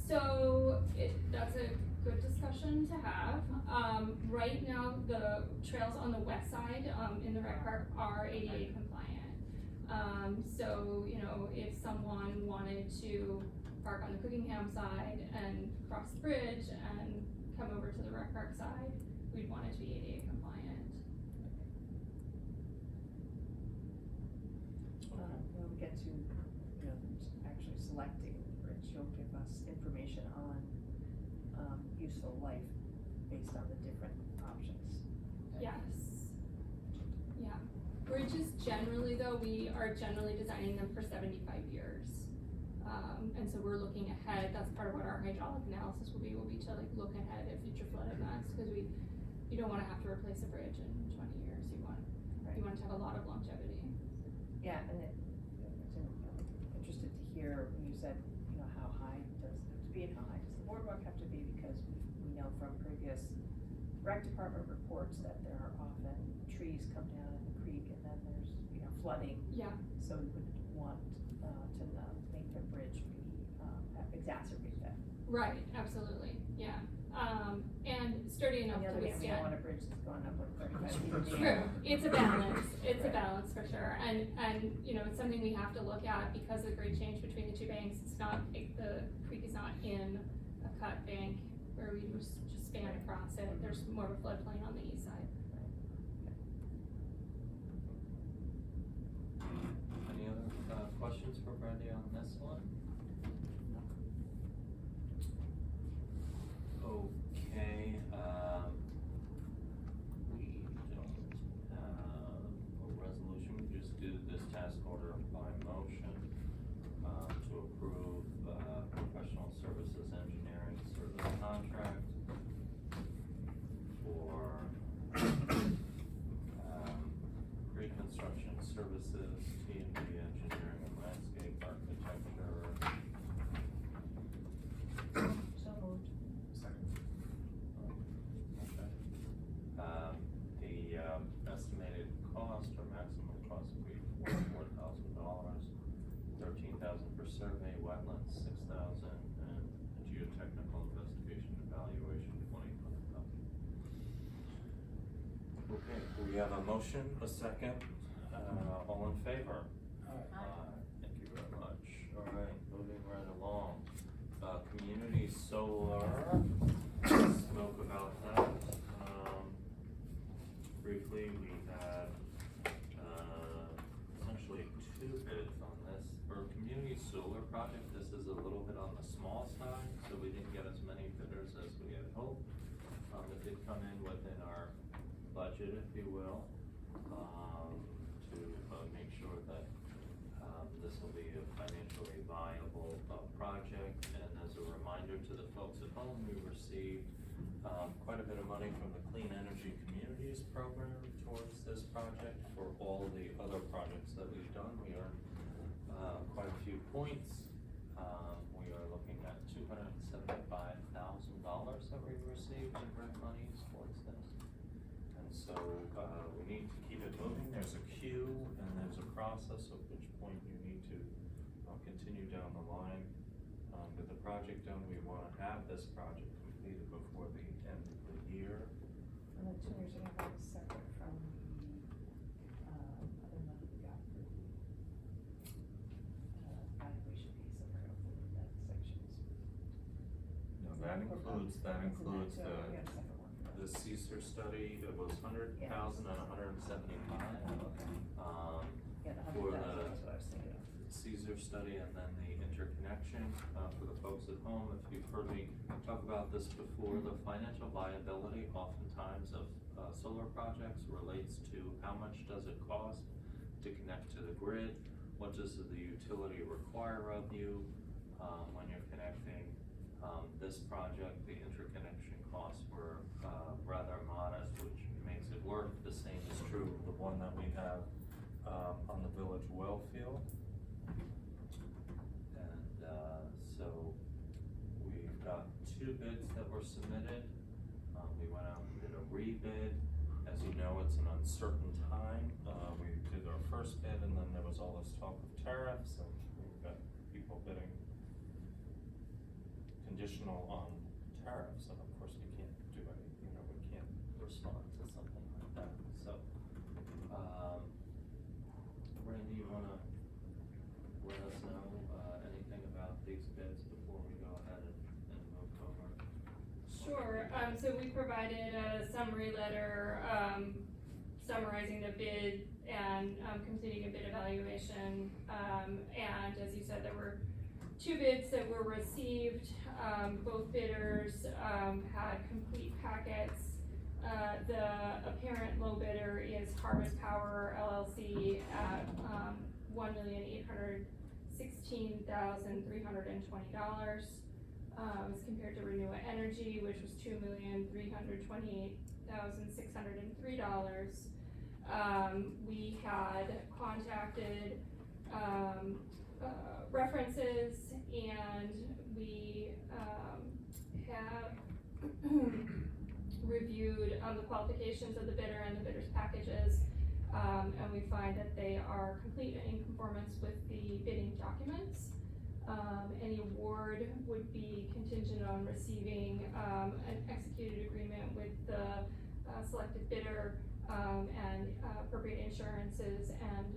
Speaker 10: So that's a good discussion to have. Right now, the trails on the west side, in the rec park are ADA compliant. So, you know, if someone wanted to park on the Cookingham side and cross the bridge and come over to the rec park side, we'd want it to be ADA compliant.
Speaker 6: When we get to, you know, actually selecting the bridge, you'll give us information on, useful life based on the different options.
Speaker 10: Yes. Yeah. Bridges generally though, we are generally designing them for 75 years. And so we're looking ahead, that's part of what our hydraulic analysis will be to like look ahead at future flood events, cause you don't wanna have to replace a bridge in 20 years, you want it to have a lot of longevity.
Speaker 6: Yeah, and I'm interested to hear when you said, you know, how high does it have to be and how high does the boardwalk have to be, because we know from previous rec department reports that there are often trees come down in the creek and then there's, you know, flooding.
Speaker 10: Yeah.
Speaker 6: So we would want to not make the bridge be, exacerbate that.
Speaker 10: Right, absolutely, yeah. And sturdy enough
Speaker 6: On the
Speaker 10: to
Speaker 6: other hand, we don't
Speaker 10: withstand.
Speaker 6: want a bridge that's going up like 35 feet in the
Speaker 10: True,
Speaker 6: air.
Speaker 10: it's a balance, it's a
Speaker 6: Right.
Speaker 10: balance for sure, and, you know, it's something we have to look at because of the grade change between the two banks, it's not, the creek is not in a cut bank where we just span across it, there's more of a floodplain on the east side.
Speaker 1: Any other, questions for Brandy on this one? Okay, we don't have a resolution, we just did this task order by motion, to approve, professional services engineering service contract for, pre-construction services, T&D engineering and landscape architecture.
Speaker 6: So moved.
Speaker 8: Second.
Speaker 1: Okay. The estimated cost or maximum cost would be $44,000, $13,000 for survey, wetlands, $6,000, and geotechnical investigation evaluation, $25,000. Okay, we have a motion, a second, all in favor? Thank you very much. All right, moving right along. Community solar, spoke about that. Briefly, we had, essentially two bids on this. For a community solar project, this is a little bit on the small side, so we didn't get as many bidders as we had hoped. It did come in within our budget, if you will, to make sure that this will be a financially viable project. And as a reminder to the folks at home, we received quite a bit of money from the Clean Energy Communities program towards this project. For all the other projects that we've done, we earned quite a few points. We are looking at $275,000 that we received in grant monies towards this. And so, we need to keep it moving. There's a queue and there's a process, at which point you need to continue down the line. With the project done, we wanna have this project completed before the end of the year.
Speaker 6: And then 2 years ago, that was separate from the, other money we got for the, valuation piece of our, that sections.
Speaker 1: No, that includes the,
Speaker 6: We got a second one for
Speaker 1: the
Speaker 6: that.
Speaker 1: Caesar study, that was 100,000 and 175.
Speaker 6: Oh, okay. Yeah, the
Speaker 1: For
Speaker 6: 100,000,
Speaker 1: the
Speaker 6: that's what I was thinking of.
Speaker 1: Caesar study and then the interconnection, for the folks at home, if you've heard me talk about this before, the financial viability oftentimes of, solar projects relates to how much does it cost to connect to the grid, what does the utility require of you, when you're connecting. This project, the interconnection costs were, rather modest, which makes it work. The same is true of the one that we have, on the village well field. And, so we've got two bids that were submitted. We went out and did a rebid. As you know, it's an uncertain time. We did our first bid and then there was all this talk of tariffs and we've got people bidding conditional on tariffs, and of course we can't do any, we can't respond to something like that, so. Randy, you wanna let us know, anything about these bids before we go ahead and move forward?
Speaker 10: Sure, so we provided a summary letter, summarizing the bid and, completing a bid evaluation. And as you said, there were 2 bids that were received. Both bidders, had complete packets. The apparent low bidder is Harvest Power LLC at, $1,816,320. As compared to Renewa Energy, which was $2,328,603. We had contacted, references, and we, have reviewed, the qualifications of the bidder and the bidder's packages. And we find that they are complete and in conformance with the bidding documents. Any award would be contingent on receiving, an executed agreement with the, selected bidder, and, appropriate insurances and,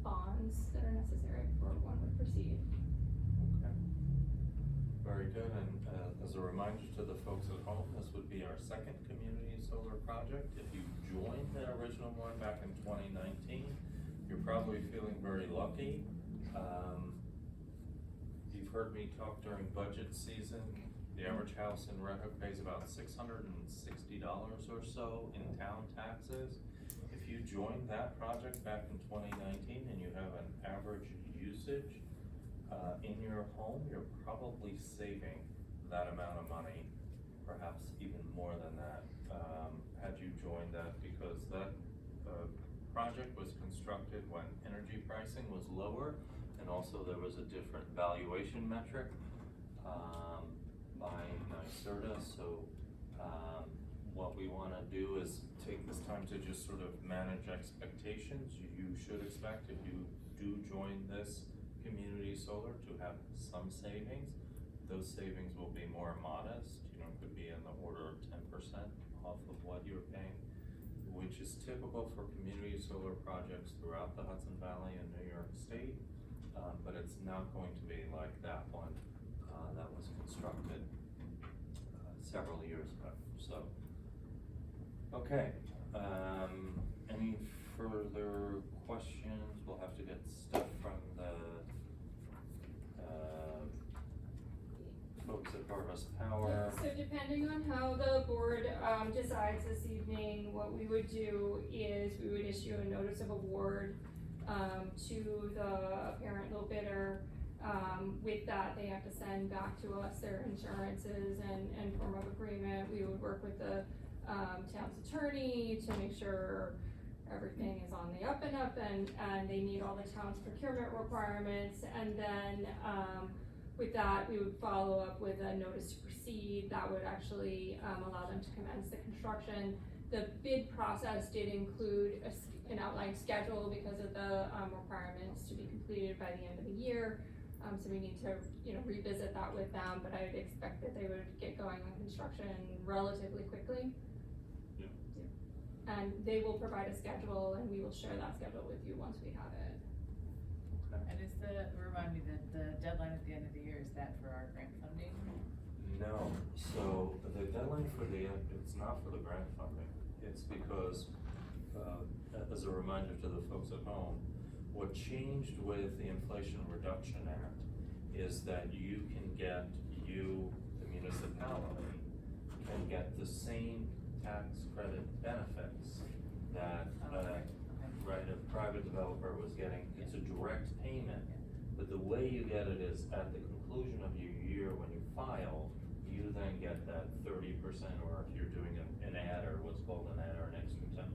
Speaker 10: bonds that are necessary before one would proceed.
Speaker 1: Okay. Very good, and as a reminder to the folks at home, this would be our second community solar project. If you joined the original one back in 2019, you're probably feeling very lucky. You've heard me talk during budget season. The average house in Red Hook pays about $660 or so in town taxes. If you joined that project back in 2019 and you have an average usage in your home, you're probably saving that amount of money, perhaps even more than that, had you joined that, because that project was constructed when energy pricing was lower, and also there was a different valuation metric by NYSERDA. So what we want to do is take this time to just sort of manage expectations. You should expect, if you do join this community solar, to have some savings. Those savings will be more modest, could be in the order of 10% off of what you're paying, which is typical for community solar projects throughout the Hudson Valley and New York State. But it's not going to be like that one that was constructed several years ago. So, okay. Any further questions? We'll have to get stuff from the folks at Harvest Power.
Speaker 10: So depending on how the board, decides this evening, what we would do is we would issue a notice of award, to the apparent low bidder. With that, they have to send back to us their insurances and form of agreement. We would work with the, town's attorney to make sure everything is on the up and up, and they meet all the town's procurement requirements. And then, with that, we would follow up with a notice to proceed that would actually, allow them to commence the construction. The bid process did include an outlined schedule because of the, requirements to be completed by the end of the year. So we need to, revisit that with them, but I would expect that they would get going on construction relatively quickly.
Speaker 1: Yeah.
Speaker 10: And they will provide a schedule, and we will share that schedule with you once we have it.
Speaker 3: And is remind me that the deadline at the end of the year, is that for our grant funding?
Speaker 1: No, so the deadline for it's not for the grant funding. It's because, as a reminder to the folks at home, what changed with the Inflation Reduction Act is that the municipality, can get the same tax credit benefits that, right, a private developer was getting. It's a direct payment, but the way you get it is at the conclusion of your year when you file, you then get that 30%, or if you're doing an adder, what's called an adder, an extra 10%,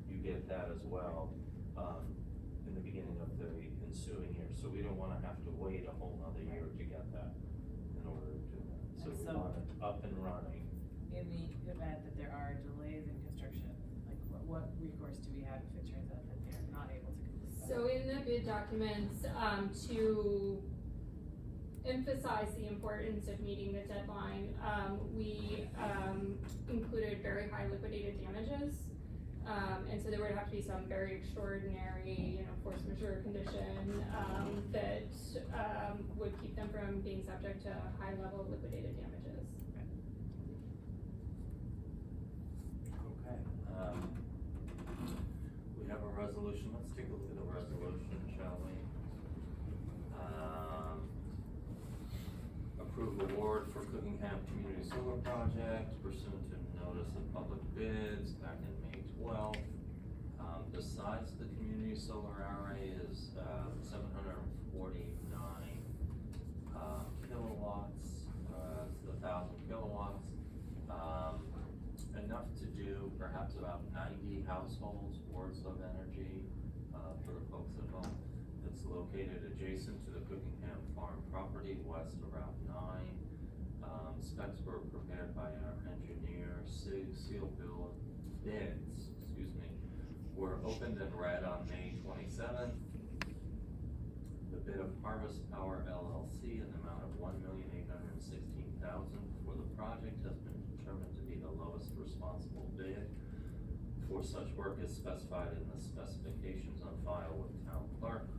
Speaker 1: you get that as well, in the beginning of the ensuing year. So we don't wanna have to wait a whole nother year to get that in order to do that. So we want it up and running.
Speaker 3: In the event that there are delays in construction, like what recourse do we have if it turns out that they're not able to complete that?
Speaker 10: So in the bid documents, to emphasize the importance of meeting the deadline, we included very high liquidated damages. And so there would have to be some very extraordinary, force majeure condition, that, would keep them from being subject to high level liquidated damages.
Speaker 1: Okay, we have a resolution, let's take a look at the resolution, shall we? Approve award for Cookingham Community Solar Project pursuant to notice of public bids back in May 12th. The size of the community solar array is 749 kilowatts, it's 1,000 kilowatts. Enough to do perhaps about 90 households worth of energy for the folks at home. It's located adjacent to the Cookingham Farm property, west of Route 9. Specs were prepared by our engineer. Seal bill bids, were opened and read on May 27th. The bid of Harvest Power LLC in the amount of $1,816,000 for the project has been determined to be the lowest responsible bid for such work as specified in the specifications on file with town clerk.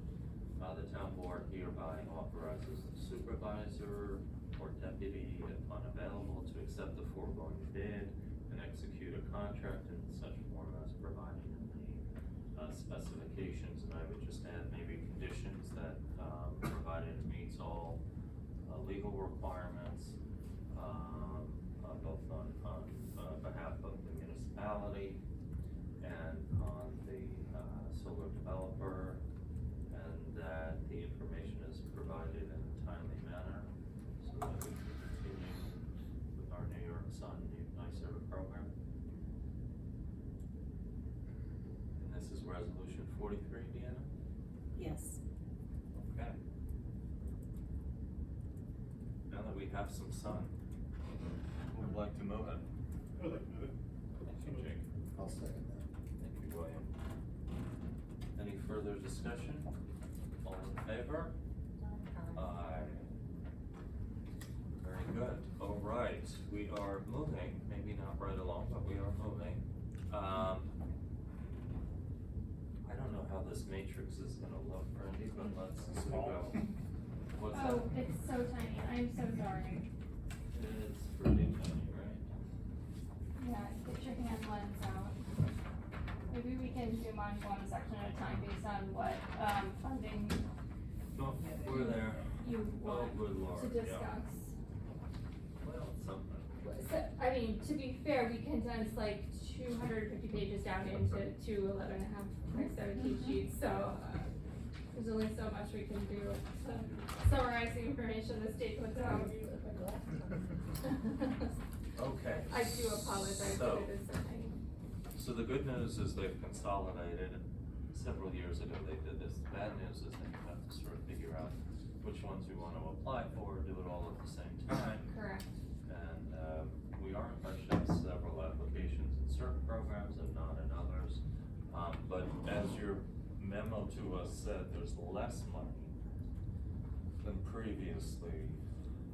Speaker 1: The town board hereby authorizes the supervisor or deputy, if unavailable, to accept the foregoing bid and execute a contract in such form as provided in the specifications. And I would just add maybe conditions that provided it meets all legal requirements, both on behalf of the municipality and on the solar developer, and that the information is provided in a timely manner so that we can continue with our New York Sun NYSERDA program. And this is resolution 43, Deanna?
Speaker 2: Yes.
Speaker 1: Okay. Now that we have some sun, who would like to move it?
Speaker 8: I would like to move it.
Speaker 1: Thank you, Jake.
Speaker 7: I'll second that.
Speaker 1: Thank you, William. Any further discussion? All in favor? Aye. Very good. All right, we are moving, maybe not right along, but we are moving. I don't know how this matrix is gonna look, Brandy, but let's go. What's that?
Speaker 10: Oh, it's so tiny, I'm so sorry.
Speaker 1: It's pretty tiny, right?
Speaker 10: Yeah, get your hand lens out. Maybe we can zoom on one section at a time based on what, funding
Speaker 1: Oh, we're there.
Speaker 10: you
Speaker 1: Oh,
Speaker 10: want
Speaker 1: good lord,
Speaker 10: to
Speaker 1: yeah.
Speaker 10: discuss.
Speaker 1: Well, it's something.
Speaker 10: So, I mean, to be fair, we condensed like 250 pages down into 11.5 by 17 sheets, so, there's only so much we can do to summarize the information the state puts out.
Speaker 1: Okay.
Speaker 10: I do apologize
Speaker 1: So-
Speaker 10: that it is so tiny.
Speaker 1: So the good news is they've consolidated. Several years ago they did this. The bad news is that you have to sort of figure out which ones you want to apply for, do it all at the same time.
Speaker 10: Correct.
Speaker 1: And we are in touch with several applications in certain programs and not in others. But as your memo to us said, there's less money than previously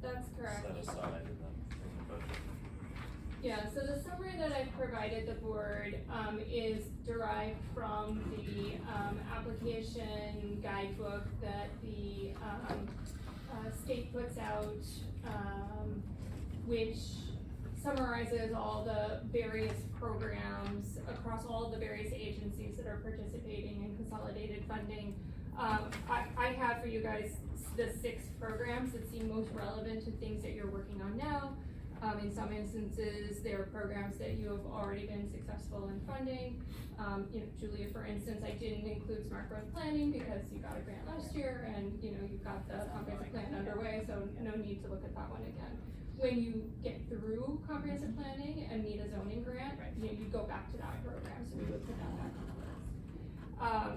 Speaker 10: That's correct.
Speaker 1: set aside in the budget.
Speaker 10: Yeah, so the summary that I've provided the board, is derived from the, application guidebook that the, state puts out, which summarizes all the various programs across all the various agencies that are participating in consolidated funding. I have for you guys the 6 programs that seem most relevant to things that you're working on now. In some instances, there are programs that you have already been successful in funding. Julia, for instance, I didn't include smart growth planning because you got a grant last year and, you've got the comprehensive plan underway, so no need to look at that one again. When you get through comprehensive planning and need a zoning grant, you go back to that program, so we would put that back on the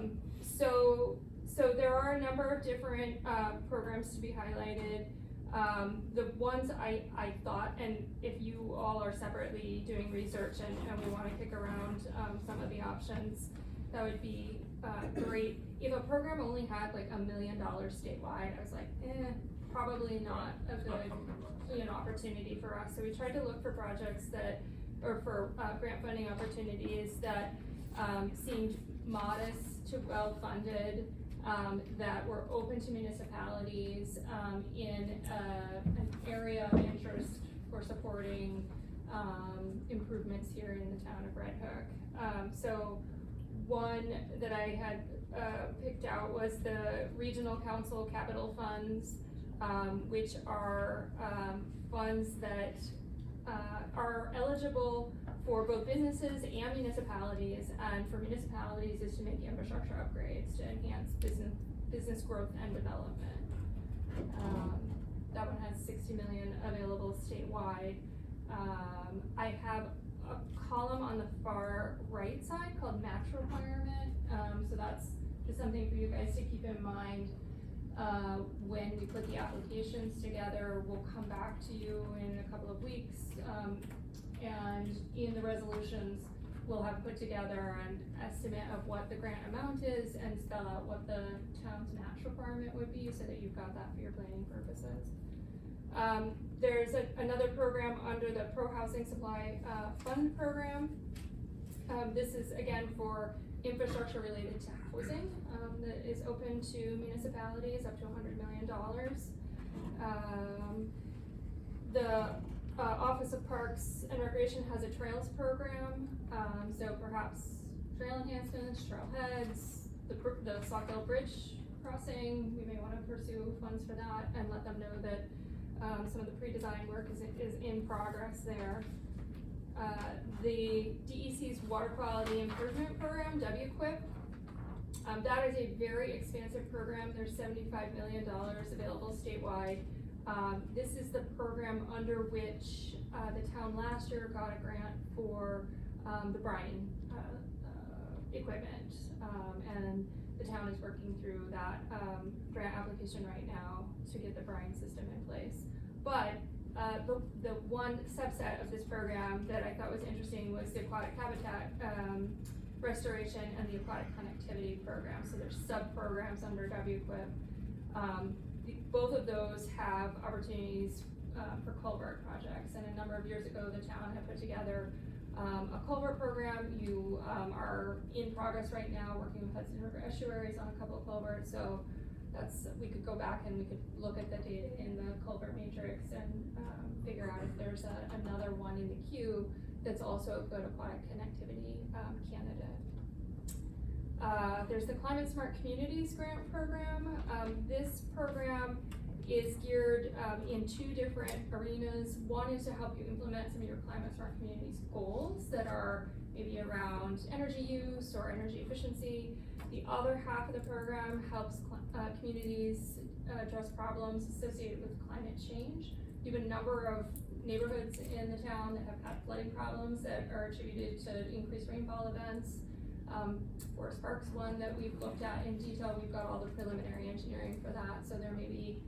Speaker 10: list. So there are a number of different, programs to be highlighted. The ones I thought, and if you all are separately doing research and we wanna kick around, some of the options, that would be, great. If a program only had like $1 million statewide, I was like, probably not a
Speaker 1: It's not
Speaker 10: good,
Speaker 1: coming to us.
Speaker 10: opportunity for us. So we tried to look for projects that, or for, grant funding opportunities that, seemed modest to well-funded, that were open to municipalities, in, an area of interest for supporting, improvements here in the town of Red Hook. So one that I had, picked out was the Regional Council Capital Funds, which are, funds that, are eligible for both businesses and municipalities, and for municipalities is to make infrastructure upgrades to enhance business growth and development. That one has 60 million available statewide. I have a column on the far right side called match requirement, so that's just something for you guys to keep in mind. When we put the applications together, we'll come back to you in a couple of weeks, and in the resolutions, we'll have put together an estimate of what the grant amount is and spell out what the town's match requirement would be, so that you've got that for your planning purposes. There's another program under the Pro Housing Supply, Fund program. This is again for infrastructure related to housing, that is open to municipalities up to $100 million. The Office of Parks and Recreation has a trails program, so perhaps trail enhancements, trailheads, the Saukville Bridge crossing, we may wanna pursue funds for that and let them know that, some of the pre-design work is in progress there. The DEC's Water Quality Improvement Program, WQIP, that is a very expansive program. There's $75 million available statewide. This is the program under which, the town last year got a grant for, the brine, equipment. And the town is working through that, grant application right now to get the brine system in place. But, the one subset of this program that I thought was interesting was the aquatic habitat, restoration and the aquatic connectivity program. So there's sub-programs under WQIP. Both of those have opportunities, for culvert projects, and a number of years ago, the town had put together, a culvert program. You, are in progress right now, working with Hudson River Estuaries on a couple of culverts, so we could go back and we could look at the data in the culvert matrix and, figure out if there's another one in the queue that's also a good aquatic connectivity, candidate. There's the Climate Smart Communities Grant Program. This program is geared, in two different arenas. One is to help you implement some of your Climate Smart Communities goals that are maybe around energy use or energy efficiency. The other half of the program helps communities address problems associated with climate change. You have a number of neighborhoods in the town that have had flooding problems that are attributed to increased rainfall events. Forest Park's one that we've looked at in detail. We've got all the preliminary engineering for that, so there may be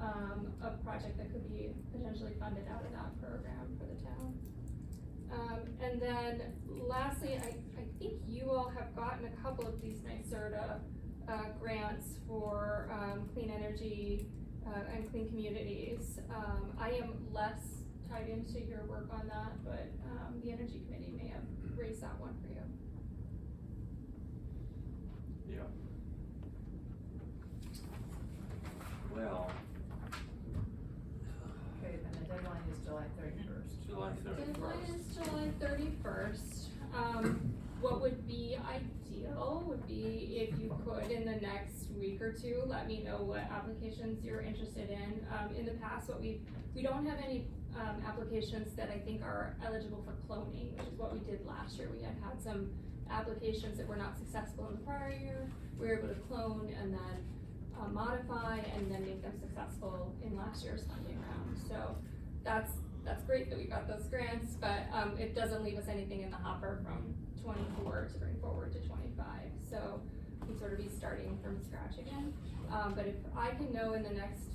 Speaker 10: a project that could be potentially funded out of that program for the town. And then lastly, I think you all have gotten a couple of these NYSERDA grants for clean energy and clean communities. I am less tied into your work on that, but the Energy Committee may have raised that one for you.
Speaker 1: Yeah. Well,
Speaker 6: Okay, and the deadline is July 31st.
Speaker 1: July
Speaker 10: Deadline
Speaker 1: 31st.
Speaker 10: is July 31st. What would be ideal would be if you could, in the next week or two, let me know what applications you're interested in. In the past, we don't have any applications that I think are eligible for cloning, which is what we did last year. We had some applications that were not successful in the prior year. We were able to clone and then modify and then make them successful in last year's funding round. So that's great that we got those grants, but it doesn't leave us anything in the hopper from 24 to bring forward to 25. So we'd sort of be starting from scratch again. But if I can know in the next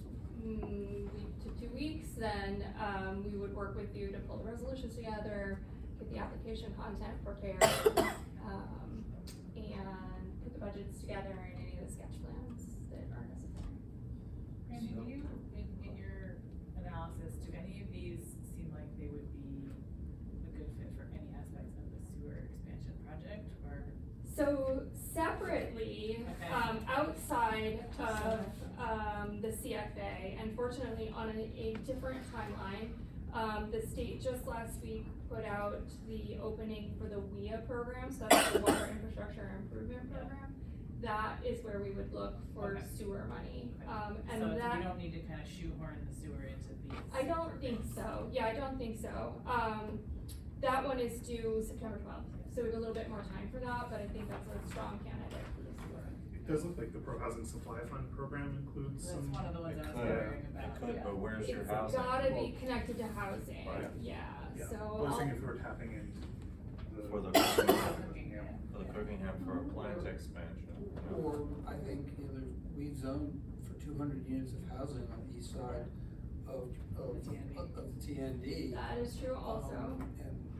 Speaker 10: week to 2 weeks, then we would work with you to pull the resolutions together, get the application content prepared, and put the budgets together and any of the sketch plans that are necessary.
Speaker 3: Randy, do you,
Speaker 10: side of, the CFA, unfortunately on a different timeline. The state just last week put out the opening for the WIA program, so that's the Water Infrastructure Improvement Program. That is where we would look for
Speaker 3: Okay.
Speaker 10: sewer money,
Speaker 3: So
Speaker 10: and
Speaker 3: we
Speaker 10: that,
Speaker 3: don't need to kind of shoehorn the sewer into these.
Speaker 10: I don't think so, yeah, I don't think so. That one is due September 12th, so we have a little bit more time for that, but I think that's a strong candidate for the sewer.
Speaker 8: It does look like the Pro Housing Supply Fund program includes
Speaker 3: That's
Speaker 8: some.
Speaker 3: one of the ones
Speaker 1: It
Speaker 3: I was
Speaker 1: could,
Speaker 3: wondering about.
Speaker 1: it could,
Speaker 10: Yeah.
Speaker 1: but where's your
Speaker 10: It's
Speaker 1: housing?
Speaker 10: gotta be connected to housing,
Speaker 1: Right.
Speaker 10: yeah,
Speaker 8: Yeah,
Speaker 10: so
Speaker 8: I was
Speaker 10: I'll,
Speaker 8: thinking if we were tapping in
Speaker 1: For the
Speaker 8: Yeah.
Speaker 1: For the Cookingham for a plant expansion. you know.
Speaker 5: Or, I think, we zoned for 200 units of housing on the east side of the TND.
Speaker 10: that is true also.
Speaker 5: And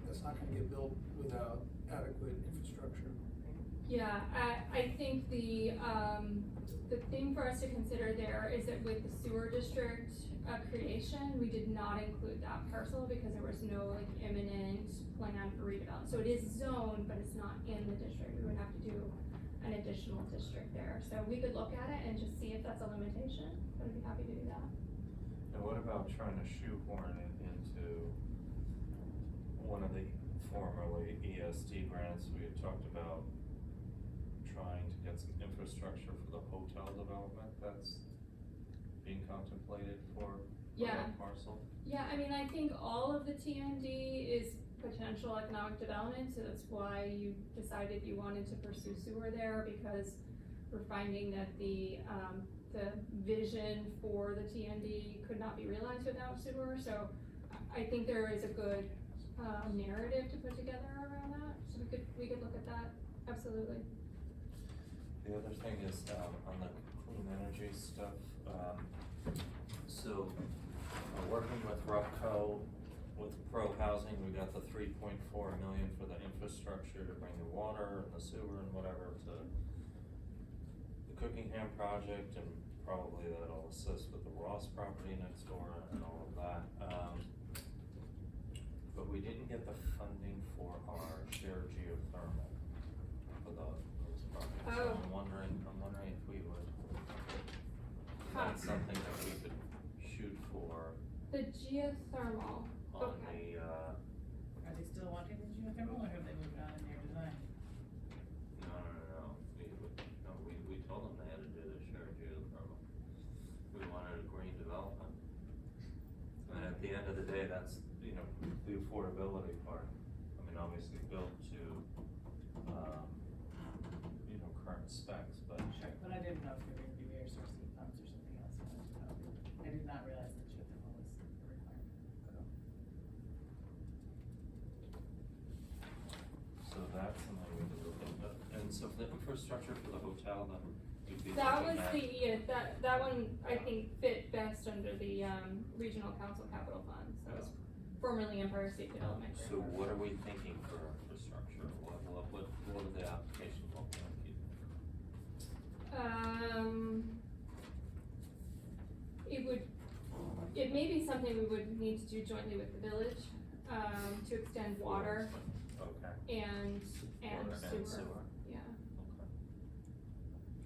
Speaker 5: that's not gonna get built without adequate infrastructure.
Speaker 10: Yeah, I think the thing for us to consider there is that with the sewer district creation, we did not include that parcel because there was no like imminent plan for redevelopment. So it is zoned, but it's not in the district, we would have to do an additional district there. So we could look at it and just see if that's a limitation, but I'd be happy to do that.
Speaker 1: And what about trying to shoehorn it into one of the formerly ESD grants? We had talked about trying to get some infrastructure for the hotel development that's being contemplated for
Speaker 10: Yeah.
Speaker 1: that parcel.
Speaker 10: Yeah, I mean, I think all of the TND is potential economic development, so that's why you decided you wanted to pursue sewer there, because we're finding that the vision for the TND could not be realized without sewer, so I think there is a good, narrative to put together around that, so we could look at that, absolutely.
Speaker 1: The other thing is, on the clean energy stuff, so, working with RUPCO, with Pro Housing, we got the 3.4 million for the infrastructure to bring the water and the sewer and whatever to the Cookingham project, and probably that'll assist with the Ross property next door and all of that. But we didn't get the funding for our shared geothermal for those projects. So
Speaker 10: Oh.
Speaker 1: I'm wondering if we would,
Speaker 10: Huh.
Speaker 1: that's something that we could shoot for
Speaker 10: The geothermal,
Speaker 1: on
Speaker 10: okay.
Speaker 1: the,
Speaker 3: Are they still wanting the geothermal, or have they moved on in their design?
Speaker 1: no, we told them they had to do the shared geothermal. We wanted a green development. And at the end of the day, that's, the affordability part. I mean, obviously built to, current specs, but.
Speaker 3: Sure, but I didn't know if they were gonna do air source heat pumps or something else. I did not realize that geothermal was a requirement.
Speaker 1: So that's something we could look at, and so for the infrastructure for the hotel, then you'd be
Speaker 10: That was
Speaker 1: looking at.
Speaker 10: that one, I think, fit best under the, regional council capital funds, that was formerly Empire State Development.
Speaker 1: So what are we thinking for infrastructure, what are the applications looking like?
Speaker 10: It may be something we would need to do jointly with the village, to extend water
Speaker 1: Okay.
Speaker 10: and
Speaker 1: Water and sewer,
Speaker 10: yeah.
Speaker 1: okay.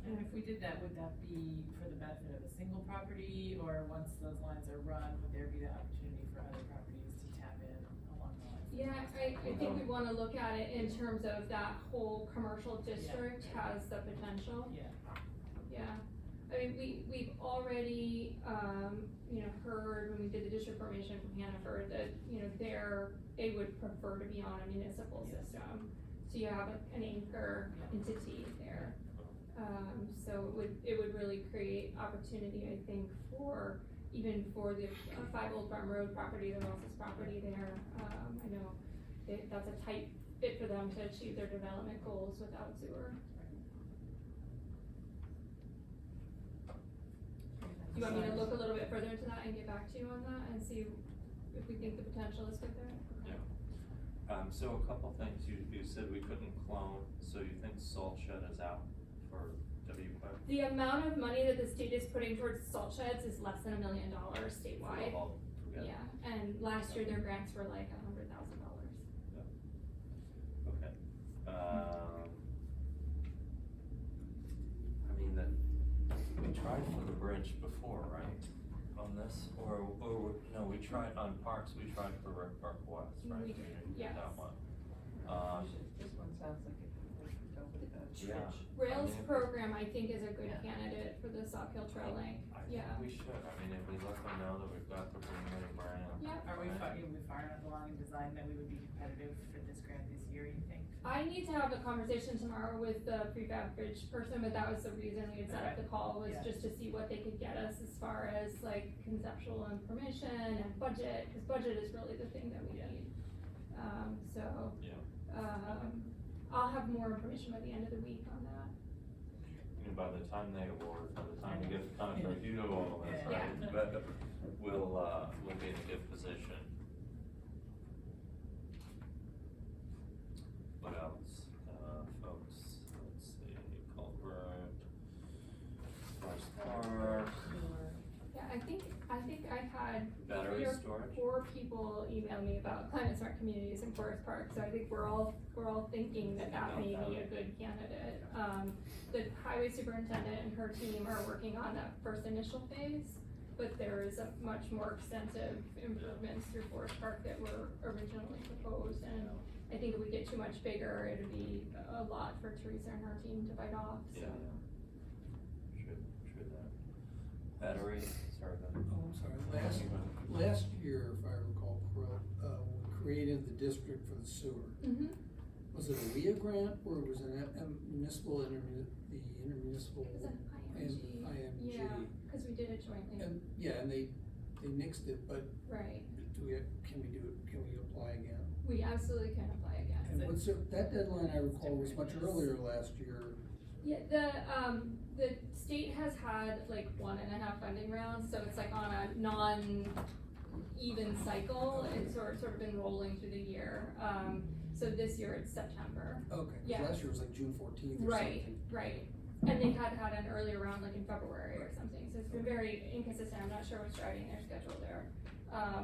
Speaker 3: And if we did that, would that be for the benefit of a single property, or once those lines are run, would there be the opportunity for other properties to tap in along the lines?
Speaker 10: Yeah, I think we wanna look at it in terms of that whole commercial district has the potential.
Speaker 3: Yeah.
Speaker 10: Yeah, I mean, we've already, heard when we did the district formation from Hannaford that, they would prefer to be on a municipal
Speaker 3: Yes.
Speaker 10: system. So you have an anchor entity there. So it would really create opportunity, I think, even for the 5 Old Farm Road property, the Ross's property there. I know that's a tight fit for them to achieve their development goals without sewer. Do you want me to look a little bit further into that and get back to you on that and see if we think the potential is good there?
Speaker 1: So a couple things, you said we couldn't clone, so you think salt shed is out for WQuick?
Speaker 10: The amount of money that the state is putting towards salt sheds is less than $1 million statewide.
Speaker 1: Forget it.
Speaker 10: Yeah, and last year their grants were like $100,000.
Speaker 1: Okay. I mean, tried for the bridge before, right? On this, or, no, we tried on Parks, we tried for Rec Park West, right?
Speaker 10: We did,
Speaker 1: did
Speaker 10: yes.
Speaker 1: that one.
Speaker 6: This one sounds like it would go with the
Speaker 1: Yeah.
Speaker 6: bridge.
Speaker 10: Rails
Speaker 1: I mean,
Speaker 10: program, I think, is a good
Speaker 6: Yeah.
Speaker 10: candidate for the Sock Hill Trail Link,
Speaker 1: I
Speaker 10: yeah.
Speaker 1: think we should, I mean, if we let them know that we've got the Greenway brand.
Speaker 10: Yeah.
Speaker 3: Are we far enough along in design that we would be competitive for this grant this year, you think?
Speaker 10: I need to have a conversation tomorrow with the prefab bridge person, but that was the reason we had set up the call, was
Speaker 3: Yeah.
Speaker 10: just to see what they could get us as far as like conceptual information and budget, cause budget is really the thing that we need. So,
Speaker 1: Yeah.
Speaker 10: I'll have more information by the end of the week on that.
Speaker 1: And by the time they award, by the time we get the contract, you know all this,
Speaker 3: Yeah.
Speaker 1: right? But we'll be in a good position. What else, folks, let's see, Culvert, Forest Park,
Speaker 10: Yeah, I think I've had
Speaker 1: battery
Speaker 10: 3 or
Speaker 1: storage.
Speaker 10: 4 people email me about climate smart communities in Forest Park, so I think we're all thinking that may be a good candidate. The highway superintendent and her team are working on that first initial phase, but there is a much more extensive improvements through Forest Park that were originally proposed, and I think if we get too much bigger, it'd be a lot for Teresa and her team to bite off, so.
Speaker 1: Yeah. True that. Battery, sorry,
Speaker 5: Oh, I'm sorry, last year, if I recall, we created the district for the sewer.
Speaker 10: Mhm.
Speaker 5: Was it a WIA grant, or was it a municipal, the intermunicipal?
Speaker 10: It was an IMG.
Speaker 5: IMG.
Speaker 10: Yeah, cause we did it jointly,
Speaker 5: And, yeah, and they nixed it, but
Speaker 10: right.
Speaker 5: can we apply again?
Speaker 10: We absolutely can apply again.
Speaker 5: And that deadline, I recall, was much earlier last year.
Speaker 10: Yeah, the state has had like 1.5 funding rounds, so it's like on a non-even cycle, it's sort of been rolling through the year. So this year it's September.
Speaker 5: Okay, 'cause
Speaker 10: Yeah.
Speaker 5: last year was like June 14th or
Speaker 10: Right,
Speaker 5: something.
Speaker 10: right. And they had an earlier round like in February or something, so it's been very inconsistent, I'm not sure what's driving their schedule there.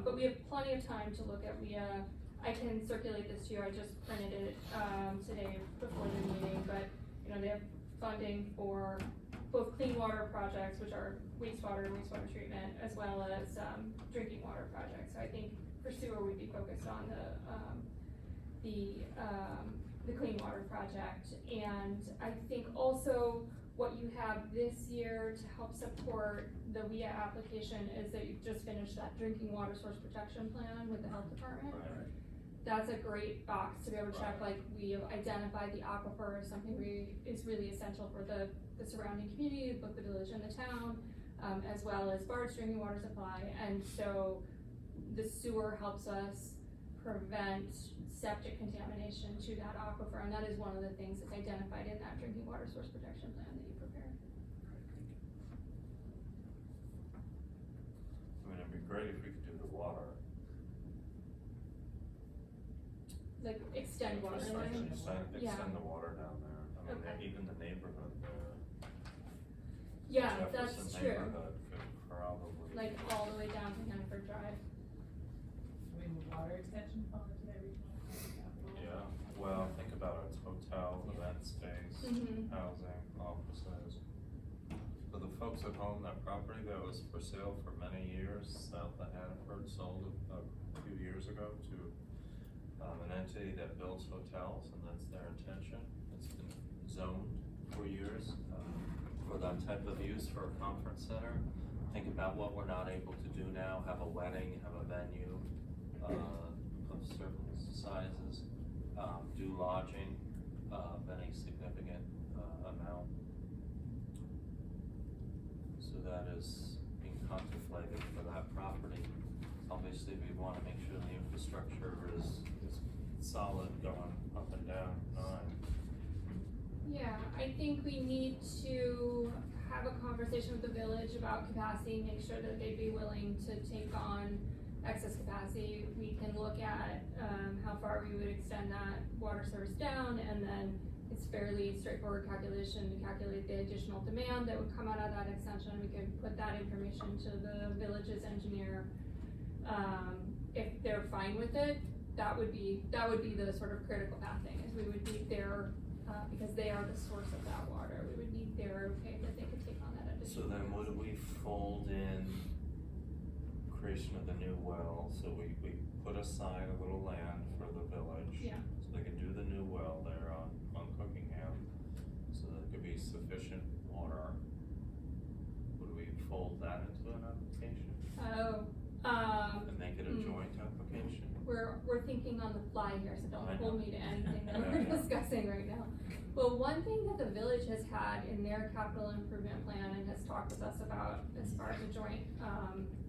Speaker 10: But we have plenty of time to look at WIA. I can circulate this to you, I just printed it, today before the meeting, but, you know, they have funding for both clean water projects, which are wastewater treatment, as well as, drinking water projects. So I think for sewer, we'd be focused on the clean water project. And I think also what you have this year to help support the WIA application is that you've just finished that drinking water source protection plan with the health department.
Speaker 1: Right.
Speaker 10: That's a great box to be able to check, like, we have identified the aquifer as something is really essential for the surrounding community, both the village and the town, as well as Bard's drinking water supply. And so the sewer helps us prevent septic contamination to that aquifer, and that is one of the things that's identified in that drinking water source protection plan that you prepared.
Speaker 1: I mean, it'd be great if we could do the water.
Speaker 10: Like, extend water
Speaker 1: Infrastructure,
Speaker 10: line. Yeah.
Speaker 1: extend the water down there. I mean,
Speaker 10: Okay.
Speaker 1: even the neighborhood there.
Speaker 10: Yeah,
Speaker 1: Jefferson
Speaker 10: that's true,
Speaker 1: neighborhood could probably.
Speaker 10: like, all the way down to Hannaford Drive.
Speaker 3: I mean, water extension fall into that regional planning capital?
Speaker 1: Yeah, well, think about it, it's hotel, event space,
Speaker 10: Mhm.
Speaker 1: housing, offices. For the folks at home, that property that was for sale for many years, south of Hannaford, sold a few years ago to an entity that builds hotels, and that's their intention. It's been zoned for years, for that type of use for a conference center. Think about what we're not able to do now, have a wedding, have a venue, of certain sizes, do lodging, of any significant, amount. So that is being contemplated for that property. Obviously, we wanna make sure the infrastructure is solid going up and down 9.
Speaker 10: Yeah, I think we need to have a conversation with the village about capacity, make sure that they'd be willing to take on excess capacity. We can look at, how far we would extend that water service down, and then it's fairly straightforward calculation to calculate the additional demand that would come out of that extension. We could put that information to the village's engineer. If they're fine with it, that would be the sort of critical pathing, is we would need their, because they are the source of that water, we would need their okay that they could take on that
Speaker 1: So then would we fold in creation of the new well, so we put aside a little land for the village?
Speaker 10: Yeah.
Speaker 1: So they can do the new well there on Cookingham, so there could be sufficient water. Would we fold that into an application
Speaker 10: Oh,
Speaker 1: and make it a joint application?
Speaker 10: we're thinking on the fly here, so
Speaker 1: I
Speaker 10: don't
Speaker 1: know.
Speaker 10: hold me to anything that
Speaker 1: Yeah,
Speaker 10: we're
Speaker 1: yeah.
Speaker 10: discussing right now. Well, one thing that the village has had in their capital improvement plan and has talked with us about as far as a joint,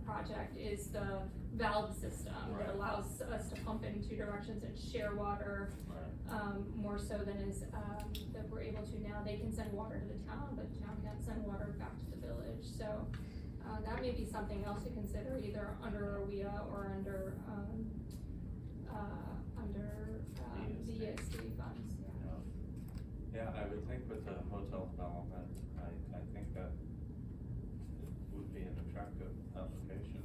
Speaker 10: project is the valve system
Speaker 1: Right.
Speaker 10: that allows us to pump in two directions and share water,
Speaker 1: Right.
Speaker 10: more so than is, that we're able to now. They can send water to the town, but the town can't send water back to the village, so, that may be something else to consider, either under OWIA or under the ESD funds, yeah.
Speaker 1: Yeah, I would think with the hotel development, I think that it would be an attractive application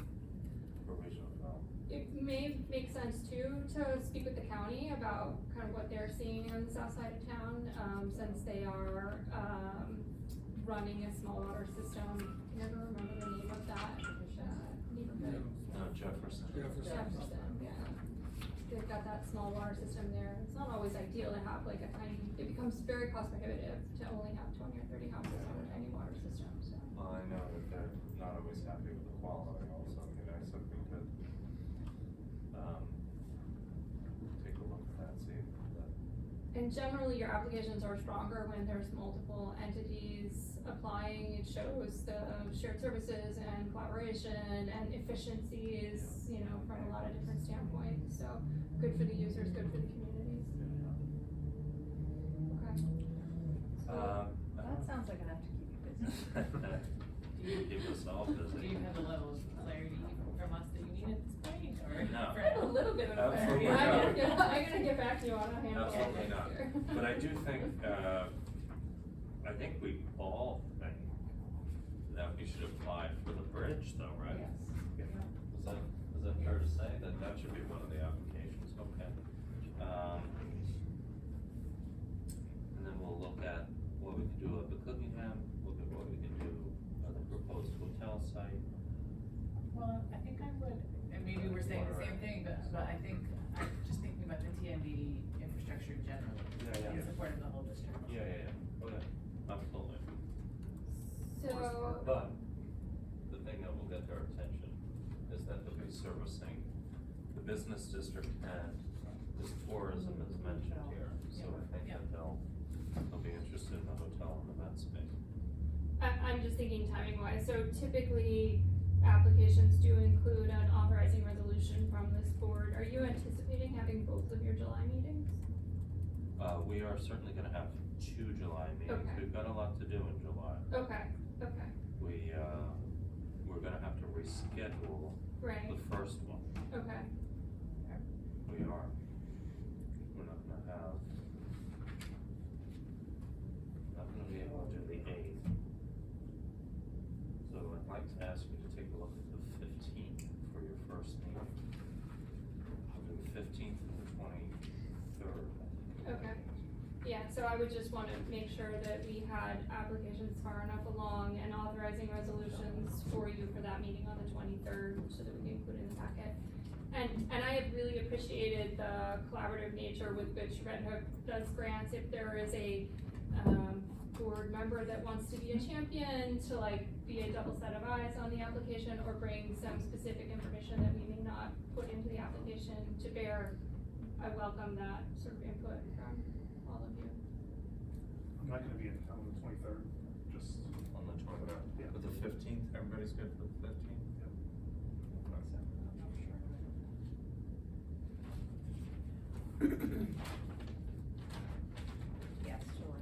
Speaker 1: for regional development.
Speaker 10: It may make sense too, to speak with the county about kind of what they're seeing on the south side of town, since they are, running a small water system. I can never remember the name of that, neighborhood.
Speaker 1: Jefferson.
Speaker 10: Jefferson, yeah. They've got that small water system there. It's not always ideal to have like a tiny, it becomes very cost prohibitive to only have 20 or 30 houses on a tiny water system, so.
Speaker 1: Well, I know that they're not always happy with the quality also, it'd be nice if we could, take a look at that, see if that.
Speaker 10: And generally, your applications are stronger when there's multiple entities applying. It shows the shared services and collaboration and efficiencies, you know, from a lot of different standpoints. So good for the users, good for the communities. Okay.
Speaker 6: That sounds like enough to keep you busy.
Speaker 1: Keep us all
Speaker 3: Do
Speaker 1: busy.
Speaker 3: you have the level of clarity from us that you need at this point, or?
Speaker 1: No.
Speaker 10: I have a little bit of
Speaker 1: Absolutely
Speaker 10: clarity.
Speaker 1: not.
Speaker 10: I'm gonna get back to you on a handful of
Speaker 1: Absolutely
Speaker 10: things
Speaker 1: not,
Speaker 10: here.
Speaker 1: but I do think, I think we all think that we should apply for the bridge though, right?
Speaker 3: Yes.
Speaker 1: Is that fair to say, that that should be one of the applications, okay? And then we'll look at what we can do at the Cookingham, look at what we can do at the proposed hotel site.
Speaker 3: Well, I think I would, and maybe we're saying the same thing, but I think, I'm just thinking about the TND infrastructure generally.
Speaker 1: Yeah, yeah.
Speaker 3: In support of the whole district.
Speaker 1: Yeah, okay, absolutely.
Speaker 10: So,
Speaker 1: But the thing that will get their attention is that they'll be servicing the business district and this tourism is mentioned here. So I think that they'll be interested in the hotel and event space.
Speaker 10: I'm just thinking timing wise, so typically applications do include an authorizing resolution from this board. Are you anticipating having both of your July meetings?
Speaker 1: We are certainly gonna have 2 July meetings.
Speaker 10: Okay.
Speaker 1: We've got a lot to do in July.
Speaker 10: Okay,
Speaker 1: We're gonna have to reschedule
Speaker 10: right,
Speaker 1: the first one.
Speaker 10: okay.
Speaker 1: We are. We're not gonna have. Not gonna be able to do the 8th. So I'd like to ask you to take a look at the 15th for your first meeting. We'll do the 15th and the 23rd.
Speaker 10: Okay, yeah, so I would just wanna make sure that we had applications far enough along and authorizing resolutions for you for that meeting on the 23rd, so that we can include in the packet. And I have really appreciated the collaborative nature with which Red Hook does grants. If there is a, board member that wants to be a champion, to like be a double set of eyes on the application, or bring some specific information that we may not put into the application to bear, I welcome that sort of input from all of you.
Speaker 8: I'm not gonna be in town on the 23rd, just.
Speaker 1: On the 23rd.
Speaker 8: Yeah.
Speaker 1: But the 15th, everybody's good for the 15th?
Speaker 8: Yep.
Speaker 6: Yes, sure.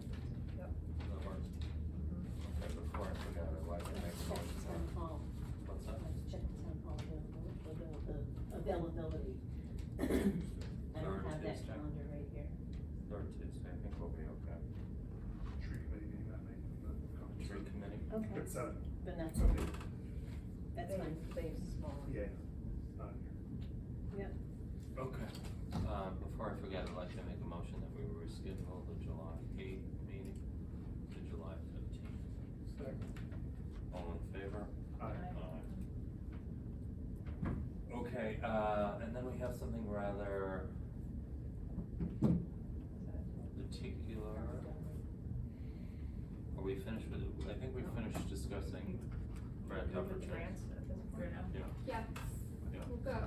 Speaker 6: Yep.
Speaker 1: That works. Okay, before I forget, I'd like to make a
Speaker 11: Check
Speaker 1: motion.
Speaker 11: the town hall.
Speaker 1: What's that?
Speaker 11: Check the town hall availability. I don't have that
Speaker 1: Tuesday.
Speaker 11: calendar right here.
Speaker 1: Third Tuesday, I think we'll be okay.
Speaker 8: Tree committee meeting that night, the conference.
Speaker 1: Tree committee?
Speaker 11: Okay,
Speaker 8: It's,
Speaker 11: then that's,
Speaker 8: okay.
Speaker 11: that's fine.
Speaker 6: They've small.
Speaker 8: Yeah, not here.
Speaker 11: Yep.
Speaker 1: Okay. Before I forget, I'd like to make a motion that we reschedule the July 8th meeting to July 15th.
Speaker 5: Second.
Speaker 1: And then we have something rather particular. Are we finished with it? I think we finished discussing Brad Tupper trains. Yeah,
Speaker 10: Yeah,
Speaker 1: yeah.
Speaker 10: we'll go.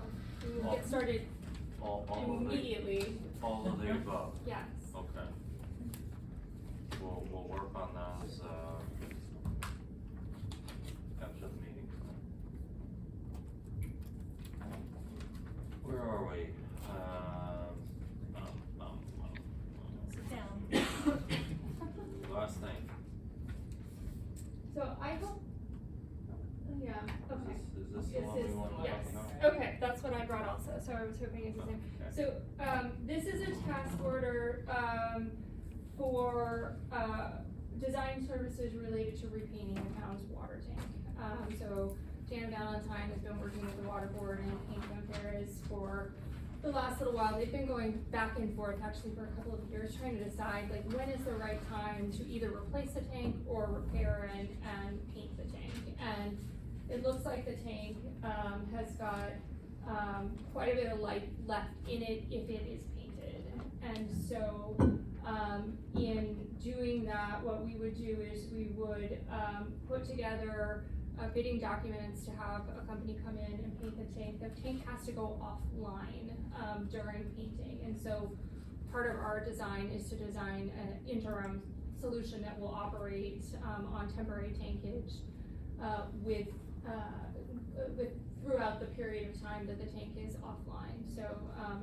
Speaker 10: We will get started
Speaker 1: All of the,
Speaker 10: immediately.
Speaker 1: all of the above.
Speaker 10: Yes.
Speaker 1: Okay. We'll work on those, after the meeting. Where are we?
Speaker 11: Sit down.
Speaker 1: Last thing.
Speaker 10: So I hope, yeah, okay.
Speaker 1: Is this the one we want to talk
Speaker 10: Yes,
Speaker 1: about?
Speaker 10: okay, that's what I brought also, so I was hoping it's the same.
Speaker 1: Okay.
Speaker 10: So, this is a task order, for, design services related to repainting the town's water tank. So Jana Valentine has been working with the water board and Paint Paris for the last little while. They've been going back and forth actually for a couple of years, trying to decide like when is the right time to either replace the tank or repair and paint the tank. And it looks like the tank, has got, quite a bit of life left in it if it is painted. And so, in doing that, what we would do is we would, put together bidding documents to have a company come in and paint the tank. The tank has to go offline, during painting. And so part of our design is to design an interim solution that will operate, on temporary tankage, with throughout the period of time that the tank is offline. So,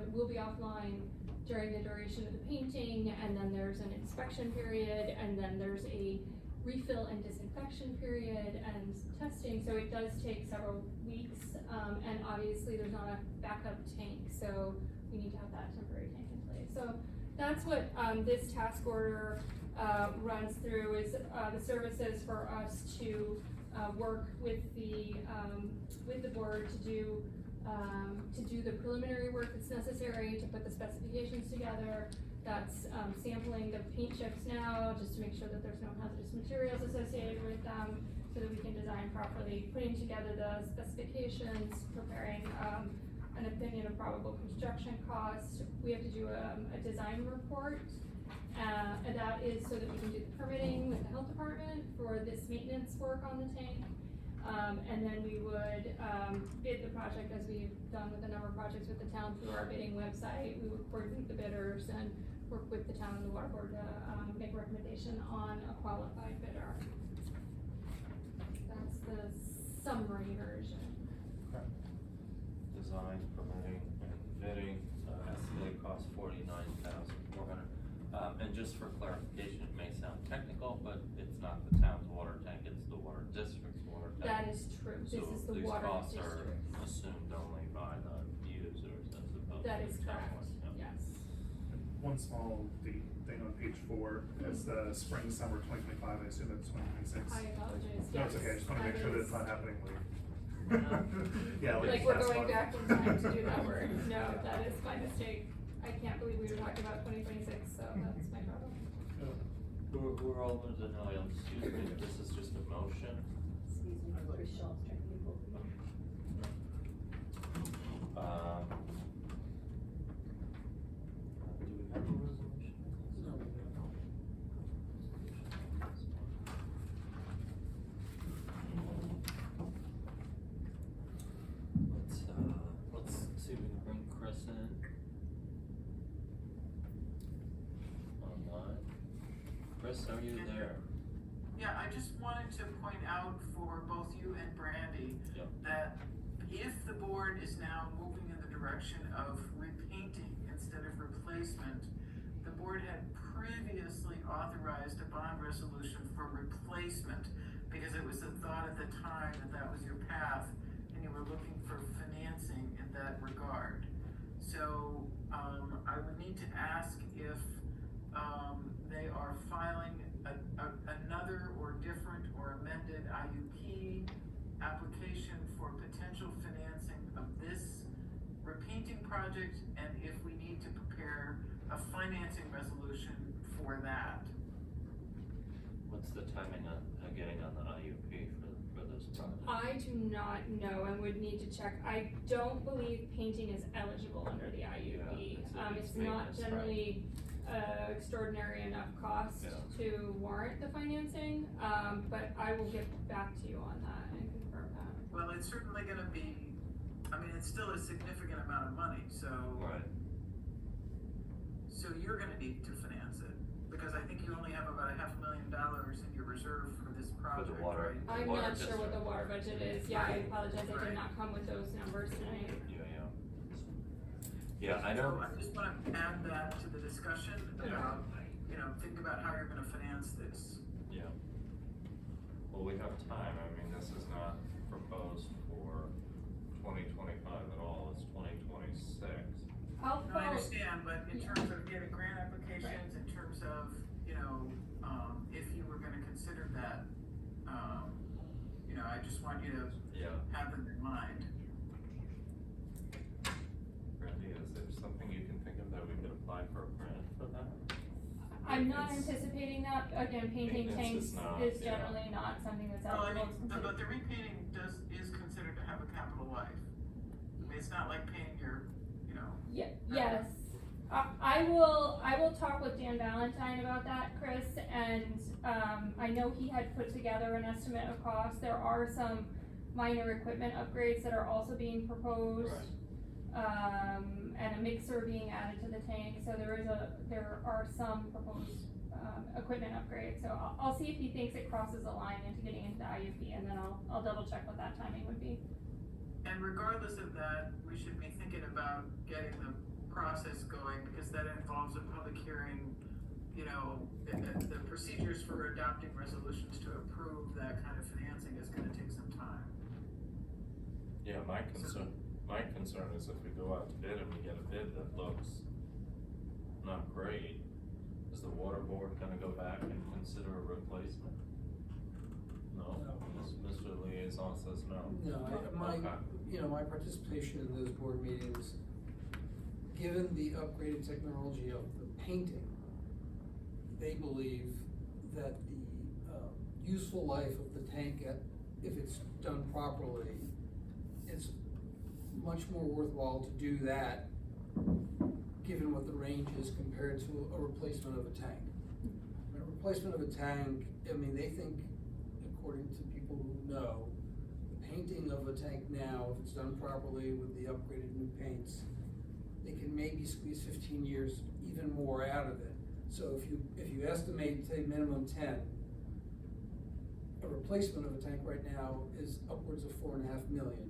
Speaker 10: it will be offline during the duration of the painting, and then there's an inspection period, and then there's a refill and disinfection period and testing, so it does take several weeks, and obviously there's not a backup tank, so we need to have that temporary tank in place. So that's what, this task order, runs through, is, the services for us to, work with the board to do the preliminary work that's necessary, to put the specifications together. That's, sampling the paint chips now, just to make sure that there's no hazardous materials associated with them, so that we can design properly, putting together the specifications, preparing, an opinion of probable construction cost. We have to do a design report, and that is so that we can do the permitting with the health department for this maintenance work on the tank. And then we would, bid the project as we've done with a number of projects with the town through our bidding website. We would coordinate the bidders and work with the town and the water board to, make a recommendation on a qualified bidder. That's the summary version.
Speaker 1: Design, permitting, and bidding, estimated cost $49,400. And just for clarification, it may sound technical, but it's not the town's water tank, it's the water district's water tank.
Speaker 10: That is true. This is the water
Speaker 1: So these costs are
Speaker 10: district.
Speaker 1: assumed only by the users as opposed to.
Speaker 10: That is
Speaker 1: the town
Speaker 10: correct,
Speaker 1: ones, yeah.
Speaker 10: yes.
Speaker 8: One small thing on page 4 is the spring, summer 2025, I assume that's 2026.
Speaker 10: I apologize,
Speaker 8: No,
Speaker 10: yes.
Speaker 8: it's okay, I just wanna make sure that it's not happening like. Yeah,
Speaker 10: Like
Speaker 8: like
Speaker 10: we're
Speaker 8: last
Speaker 10: going
Speaker 8: month.
Speaker 10: back in time to do that work. No, that is my mistake. I can't believe we were talking about 2026, so that's my problem.
Speaker 1: We're all in denial, excuse me, this is just a motion.
Speaker 11: Excuse me, Chris Schultz trying to get hold of me.
Speaker 1: Do we have a resolution?
Speaker 5: No, we don't.
Speaker 1: Let's see if we can bring Chris in. Online. Chris, are you there?
Speaker 12: Yeah, I just wanted to point out for both you and Brandy
Speaker 1: Yep.
Speaker 12: that if the board is now moving in the direction of repainting instead of replacement, the board had previously authorized a bond resolution for replacement because it was the thought at the time that that was your path and you were looking for financing in that regard. So, I would need to ask if, they are filing another or different or amended IUP application for potential financing of this repainting project, and if we need to prepare a financing resolution for that.
Speaker 1: What's the timing on getting on the IUP for the for this project?
Speaker 10: I do not know and would need to check. I don't believe painting is eligible under the IUP.
Speaker 1: Yeah,
Speaker 10: It's not
Speaker 1: maintenance,
Speaker 10: generally extraordinary enough cost
Speaker 1: Yeah.
Speaker 10: to warrant the financing, but I will get back to you on that and confirm that.
Speaker 12: Well, it's certainly gonna be, I mean, it's still a significant amount of money, so.
Speaker 1: Right.
Speaker 12: So you're gonna need to finance it, because I think you only have about $500,000 in your reserve for this project,
Speaker 1: water.
Speaker 12: right?
Speaker 10: I'm
Speaker 1: Water
Speaker 10: not sure what the
Speaker 1: district.
Speaker 10: water budget is. Yeah, I apologize. I
Speaker 12: Right.
Speaker 10: did not come with those numbers tonight.
Speaker 1: Yeah, I know.
Speaker 12: So I just wanna add that to the discussion about, think about how you're gonna finance this.
Speaker 1: Yeah. Well, we have time, I mean, this is not proposed for 2025 at all, it's 2026.
Speaker 10: I'll
Speaker 12: No, I
Speaker 10: follow.
Speaker 12: understand, but in terms of getting grant applications, in terms of, if you were gonna consider that, I just want you to
Speaker 1: Yeah.
Speaker 12: have them in mind.
Speaker 1: Randy, is there something you can think of that we could apply for a grant for that?
Speaker 10: I'm not
Speaker 1: It's-
Speaker 10: anticipating that. Again, painting
Speaker 1: Maintenance
Speaker 10: tanks
Speaker 1: is not,
Speaker 10: is
Speaker 1: yeah.
Speaker 10: generally not something that's
Speaker 12: No, I
Speaker 10: eligible.
Speaker 12: mean,
Speaker 10: It's considered-
Speaker 12: but the repainting is considered to have a capital life. I mean, it's not like painting your,
Speaker 10: Yes. I will talk with Dan Valentine about that, Chris, and, I know he had put together an estimate of cost. There are some minor equipment upgrades that are also being proposed. And a mixer being added to the tank, so there are some proposed, equipment upgrades. So I'll see if he thinks it crosses a line into getting into the IUP, and then I'll double check what that timing would be.
Speaker 12: and regardless of that, we should be thinking about getting the process going, because that involves a public hearing, the procedures for adopting resolutions to approve that kind of financing is gonna take some time.
Speaker 1: Yeah, my concern is if we go out to bid and we get a bid that looks not great, is the water board gonna go back and consider a replacement? No, Mr. Liaison says no.
Speaker 5: No, my participation in those board meetings, given the upgraded technology of the painting, they believe that the, useful life of the tank, if it's done properly, it's much more worthwhile to do that, given what the range is compared to a replacement of a tank. A replacement of a tank, I mean, they think, according to people who know, the painting of a tank now, if it's done properly with the upgraded new paints, they can maybe squeeze 15 years, even more out of it. So if you estimate, say, minimum 10, a replacement of a tank right now is upwards of $4.5 million.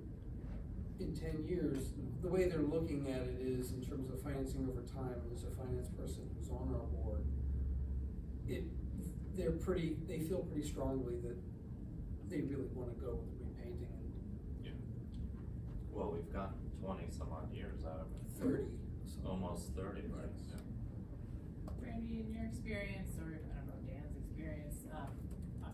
Speaker 5: In 10 years, the way they're looking at it is in terms of financing over time, and as a finance person who's on our board, they feel pretty strongly that they really wanna go with the repainting and
Speaker 1: Well, we've got 20 some odd years out of it,
Speaker 5: 30. So.
Speaker 1: almost 30, right?
Speaker 5: Yes.
Speaker 3: Randy, in your experience, or I don't know, Dan's experience,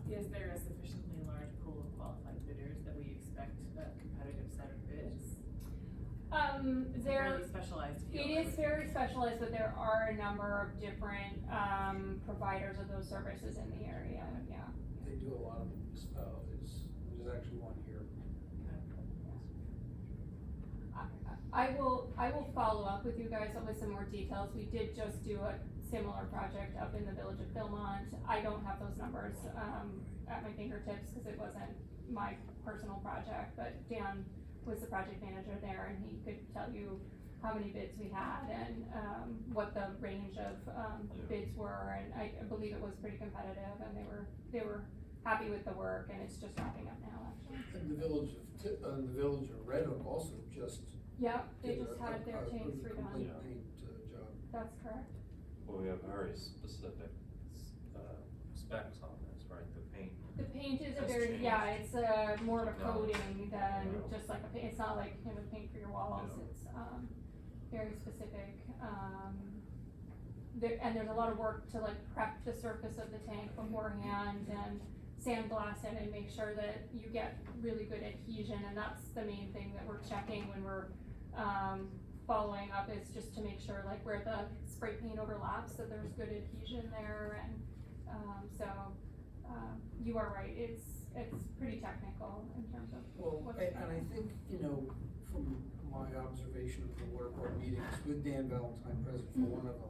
Speaker 3: is there a sufficiently large pool of qualified bidders that we expect a competitive set of bids? It's a fairly specialized field.
Speaker 10: It is very specialized, but there are a number of different, providers of those services in the area, yeah.
Speaker 5: They do a lot of municipalities. There's actually one here.
Speaker 10: I will follow up with you guys with some more details. We did just do a similar project up in the village of Philmont. I don't have those numbers, at my fingertips, cause it wasn't my personal project, but Dan was the project manager there, and he could tell you how many bids we had and, what the range of, bids were, and I believe it was pretty competitive, and they were happy with the work, and it's just wrapping up now, actually.
Speaker 5: And the village of Red Hook also just.
Speaker 10: Yep, they
Speaker 5: did
Speaker 10: just
Speaker 5: a
Speaker 10: had their tanks
Speaker 5: complete
Speaker 10: redone.
Speaker 5: paint job.
Speaker 10: That's correct.
Speaker 1: Well, we have very specific, specs on this, right, the paint.
Speaker 10: The paint is a
Speaker 1: Has
Speaker 10: very,
Speaker 1: changed.
Speaker 10: yeah, it's more of a
Speaker 1: No.
Speaker 10: coating than
Speaker 1: No.
Speaker 10: just like a paint, it's not like, paint for your walls,
Speaker 1: No.
Speaker 10: it's, very specific. And there's a lot of work to like prep the surface of the tank beforehand and sandblast it and make sure that you get really good adhesion, and that's the main thing that we're checking when we're, following up, is just to make sure like where the spray paint overlaps, that there's good adhesion there, and, you are right, it's pretty technical in terms of
Speaker 5: Well,
Speaker 10: what's.
Speaker 5: and I think, you know, from my observation of the water board meetings with Dan Valentine present for one of them,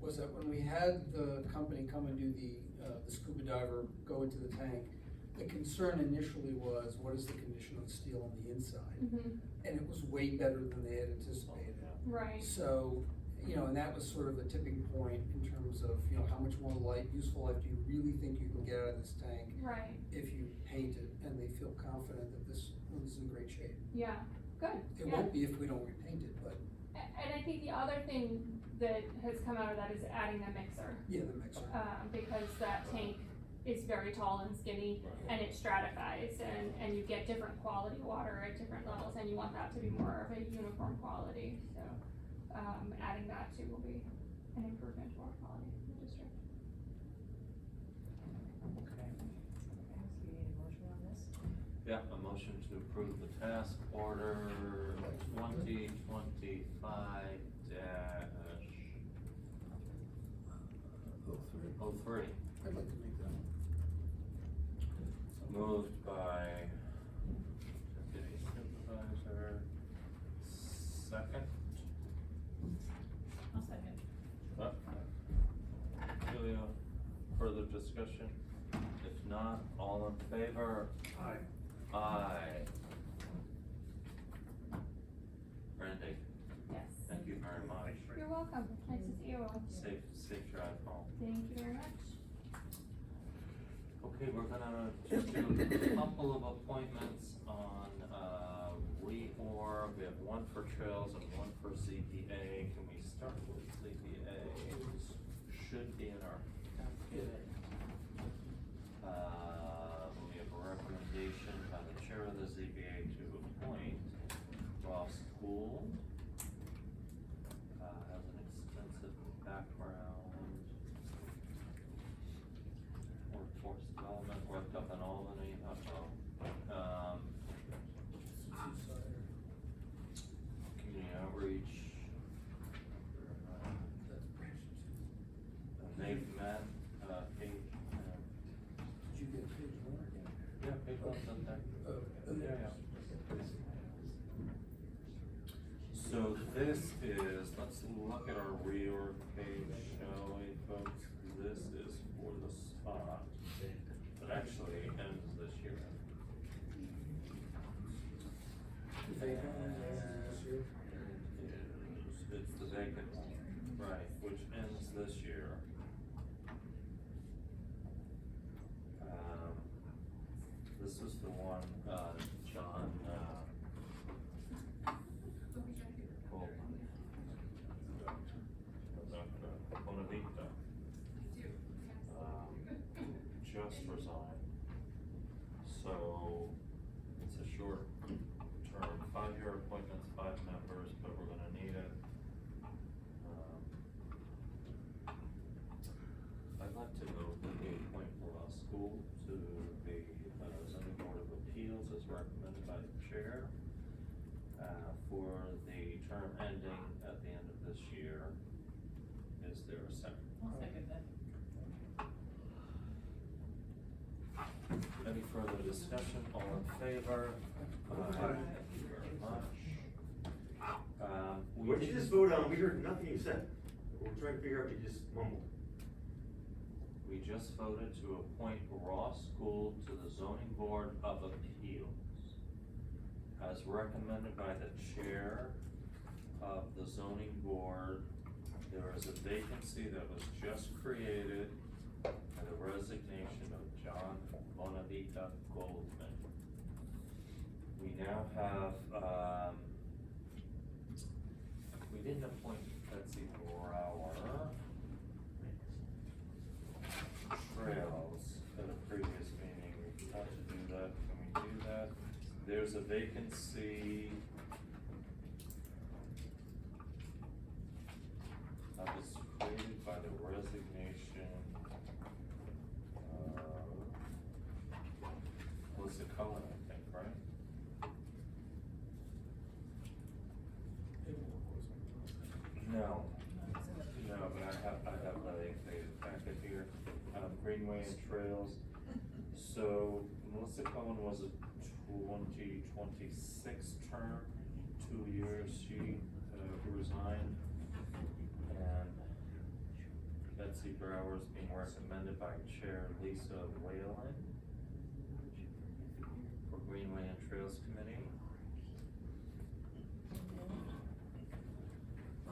Speaker 5: was that when we had the company come and do the scuba diver go into the tank, the concern initially was, what is the condition of the steel on the inside?
Speaker 10: Mhm.
Speaker 5: And it was way better than they had anticipated.
Speaker 10: Right,
Speaker 5: So, you know, and that was sort of a tipping point in terms of, you know, how much more useful life do you really think you can get out of this tank
Speaker 10: right,
Speaker 5: if you paint it, and they feel confident that this one's in great shape.
Speaker 10: yeah, good,
Speaker 5: It
Speaker 10: yeah.
Speaker 5: won't be if we don't repaint it, but,
Speaker 10: And I think the other thing that has come out of that is adding a mixer,
Speaker 5: yeah, the mixer.
Speaker 10: because that tank is very tall and skinny, and it stratifies, and you get different quality water at different levels, and you want that to be more of a uniform quality, so, adding that too will be an improvement to our quality in the district.
Speaker 9: Okay.
Speaker 6: So you need a motion on this?
Speaker 1: Yeah, a motion to approve the task order 2025 03.
Speaker 5: I'd like to make that.
Speaker 1: Moved by Deputy Supervisor, second.
Speaker 3: I'll second.
Speaker 1: Julia, further discussion? If not, all in favor?
Speaker 8: Aye.
Speaker 1: Aye. Brandy,
Speaker 10: Yes.
Speaker 1: thank you very much.
Speaker 10: You're welcome, nice to see you all.
Speaker 1: Safe drive home.
Speaker 10: Thank you very much.
Speaker 1: Okay, we're gonna just do a couple of appointments on, WeOr. We have one for Trails and one for ZBA. Can we start with ZBA? Should be in our packet. We have a recommendation by the chair of the ZBA to appoint Ross Gould. Has an extensive background. Workforce development, worked up in Albany, community outreach. They've met, Paige,
Speaker 5: Did you get page one?
Speaker 1: yeah, Paige was in there. Yeah. So this is, let's look at our reorg page, shall we, folks? This is for the spot, but actually ends this year.
Speaker 5: The vacant one ends this year?
Speaker 1: It's the vacant one, right, which ends this year. This is the one, John, Bonavita, just resigned. So, it's a short term, 5-year appointments, 5 members, but we're gonna need it. I'd like to move that we appoint Ross Gould to the zoning board of appeals as recommended by the chair, for the term ending at the end of this year. Is there a second?
Speaker 3: I'll second that.
Speaker 1: Any further discussion? All in favor? Thank you very much.
Speaker 13: What did you just vote on? We heard nothing you said. We're trying to figure out what you just mumbled.
Speaker 1: We just voted to appoint Ross Gould to the zoning board of appeals as recommended by the chair of the zoning board. There is a vacancy that was just created by the resignation of John Bonavita Goldman. We now have, we didn't appoint Betsy Brower. Trails at a previous meeting, we forgot to do that, can we do that? There's a vacancy. That was created by the resignation of Melissa Cullen, I think, right? No, but I have the packet here, Greenway and Trails. So Melissa Cohen was a 2026 term, 2 years she resigned. And Betsy Brower is being recommended by Chair Lisa Whalen for Greenway and Trails Committee.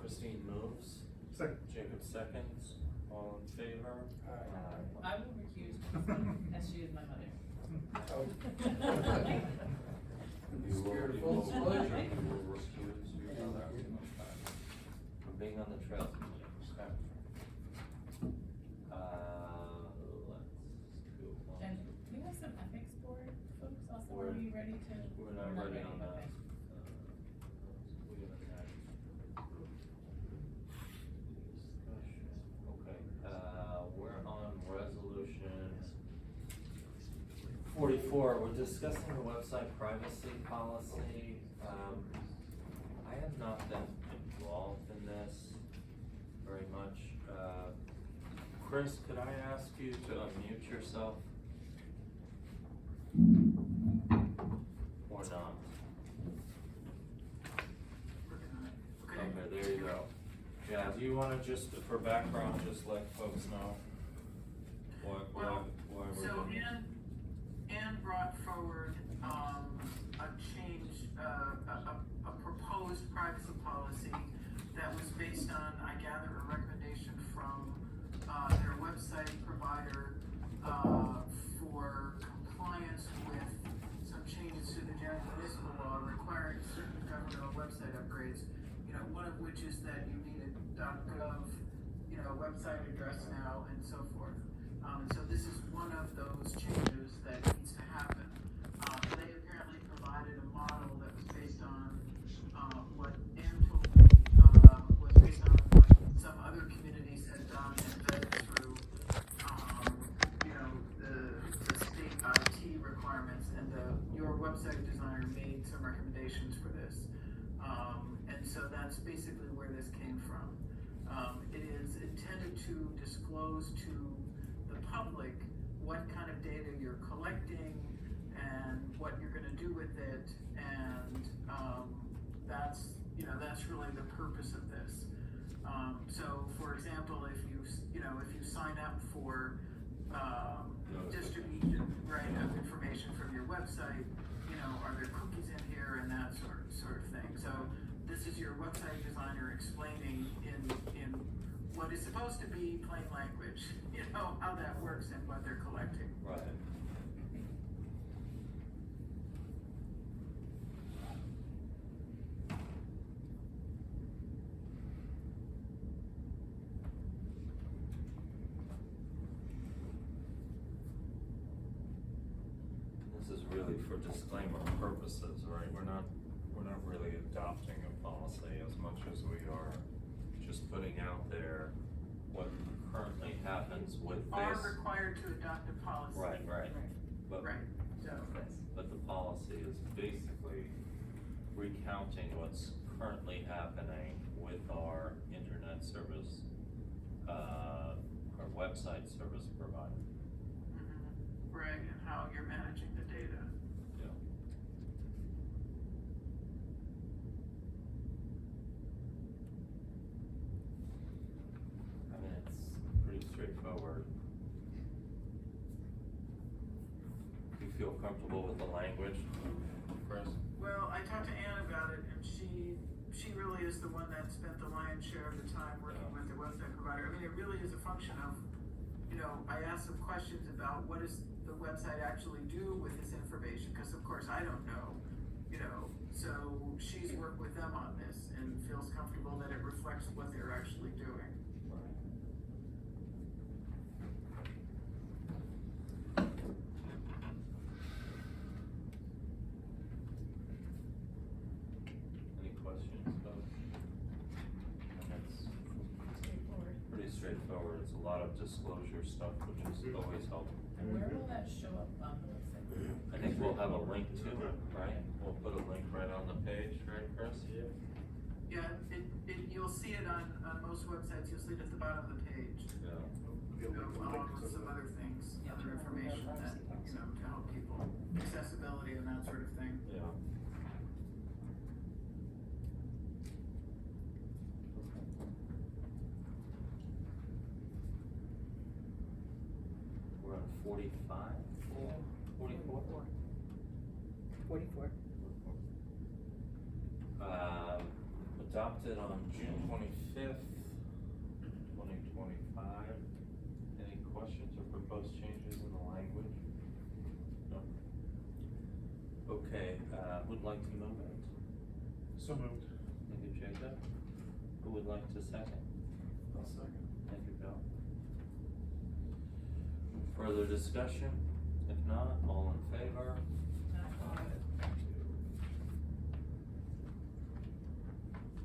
Speaker 1: Christine moves.
Speaker 8: Second.
Speaker 1: Jacob seconds. All in favor?
Speaker 3: I will recuse myself, as she is my mother.
Speaker 1: You will,
Speaker 5: Spirit of
Speaker 1: you
Speaker 5: full
Speaker 1: will,
Speaker 5: disclosure.
Speaker 1: you will recuse yourself from being on the trails committee. Okay. Let's go on.
Speaker 3: And we have some ethics board folks also,
Speaker 1: We're-
Speaker 3: are you ready to?
Speaker 1: We're not ready on that.
Speaker 3: Okay.
Speaker 1: We haven't had discussion. Okay, we're on resolution 44. We're discussing the website privacy policy. I have not been involved in this very much. Chris, could I ask you to unmute yourself? Or not? Okay, there you go. Yeah, do you wanna just, for background, just let folks know why
Speaker 12: Well,
Speaker 1: we're
Speaker 12: So
Speaker 1: doing?
Speaker 12: Ann brought forward, a change, a proposed privacy policy that was based on, I gather, a recommendation from, their website provider, for compliance with some changes to the general municipal law requiring certain governmental website upgrades. You know, one of which is that you need a .gov, website address now and so forth. So this is one of those changes that needs to happen. They apparently provided a model that was based on, what Ann told me, was based on what some other communities had done and vetted through, the state IT requirements, and your website designer made some recommendations for this. And so that's basically where this came from. It is intended to disclose to the public what kind of data you're collecting and what you're gonna do with it, and, that's really the purpose of this. So for example, if you sign up for, distribution, right, of information from your website, are there cookies in here and that sort of thing. So this is your website designer explaining in what is supposed to be plain language, how that works and what they're collecting.
Speaker 1: Right. This is really for disclaimer purposes, right? We're not really adopting a policy as much as we are just putting out there what currently happens with this.
Speaker 12: Are required to adopt a policy.
Speaker 1: Right. But,
Speaker 12: Right, so.
Speaker 1: but the policy is basically recounting what's currently happening with our internet service, our website service provider.
Speaker 12: Right, and how you're managing the data.
Speaker 1: Yeah. I mean, it's pretty straightforward. Do you feel comfortable with the language, Chris?
Speaker 12: Well, I talked to Ann about it, and she really is the one that spent the lion's share of the time working with the website provider. I mean, it really is a function of, I asked some questions about what does the website actually do with this information, because of course I don't know, so she's worked with them on this and feels comfortable that it reflects what they're actually doing.
Speaker 1: Any questions about? It's pretty straightforward. It's a lot of disclosure stuff, which is always helpful.
Speaker 3: And where will that show up on the website?
Speaker 1: I think we'll have a link to it, right? We'll put a link right on the page, right, Chris?
Speaker 12: Yeah, you'll see it on most websites, you'll see it at the bottom of the page.
Speaker 1: Yeah.
Speaker 8: be able to link
Speaker 12: along
Speaker 8: to
Speaker 12: with some
Speaker 8: the.
Speaker 12: other things, other information that, to help people, accessibility and that sort of thing.
Speaker 1: Yeah. We're on 45, 44?
Speaker 6: 44.
Speaker 1: Adopted on June 25th, 2025. Any questions or proposed changes in the language? No? Okay, would like to move it?
Speaker 8: So moved.
Speaker 1: Thank you, Jacob. Who would like to second?
Speaker 8: I'll second.
Speaker 1: Thank you, Bill. Further discussion? If not, all in favor? Thank you.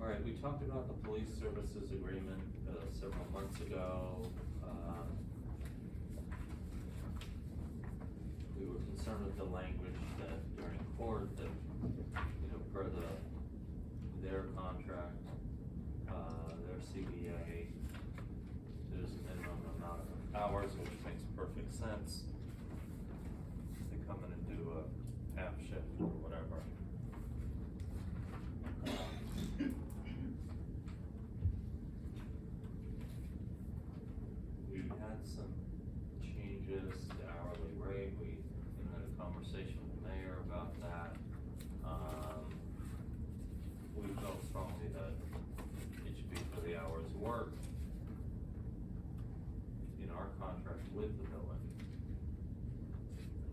Speaker 1: All right, we talked about the police services agreement several months ago. We were concerned with the language that during court that, per their contract, their CBA, there's a minimum amount of hours, which makes perfect sense. They come in and do a half shift or whatever. We had some changes to hourly rate, we had a conversation with the mayor about that. We felt strongly that it should be for the hours worked in our contract with the building.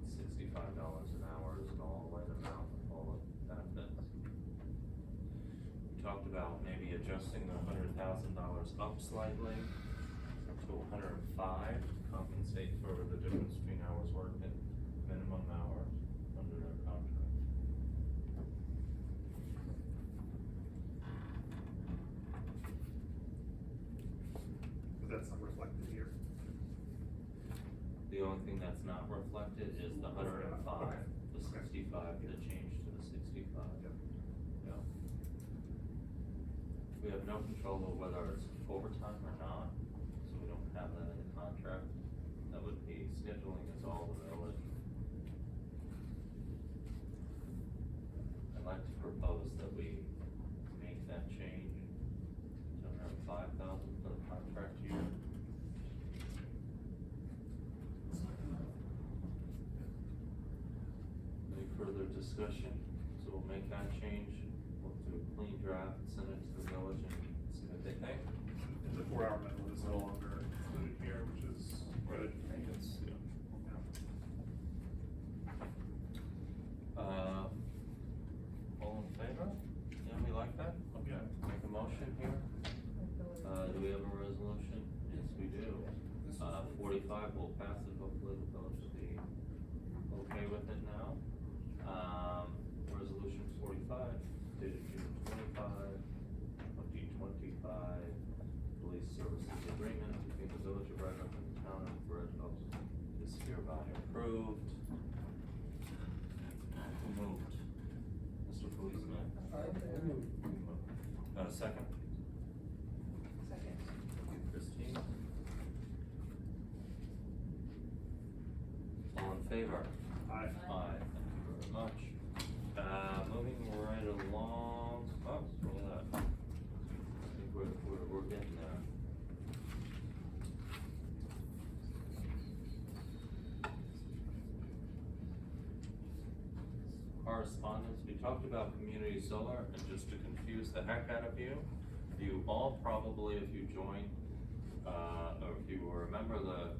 Speaker 1: $65 an hour is an all-in amount with all the benefits. We talked about maybe adjusting the $100,000 up slightly to 105 to compensate for the difference between hours worked and minimum hours under their contract.
Speaker 8: But that's not reflected here.
Speaker 1: The only thing that's not reflected is the 105,
Speaker 8: Okay.
Speaker 1: the 65, the change to the 65.
Speaker 8: Yep.
Speaker 1: Yeah. We have no control of whether it's overtime or not, so we don't have that in the contract. That would be, scheduling is all the village. I'd like to propose that we make that change to 105,000 for the contract year. Any further discussion? So we'll make that change, we'll do a clean draft, send it to the village and see what they think.
Speaker 8: And the 4-hour minimum is no longer included here, which is good.
Speaker 1: It's,
Speaker 8: Yeah.
Speaker 1: all in favor? Yeah, we like that?
Speaker 8: Okay.
Speaker 1: Make a motion here. Do we have a resolution? Yes, we do. 45 will pass it, hopefully the village will be okay with it now. Resolution 45, dated June 25, 2025, police services agreement between the village of Red Hook and the town of Red Hook is hereby approved. Who moved? Mr. Policeman? Second?
Speaker 6: Second.
Speaker 1: Thank you, Christine. All in favor?
Speaker 8: Aye.
Speaker 1: Aye, thank you very much. Moving right along, oh, look at that. I think we're getting there. Correspondence, we talked about community solar, and just to confuse the heck out of you, you all probably, if you joined, or if you remember the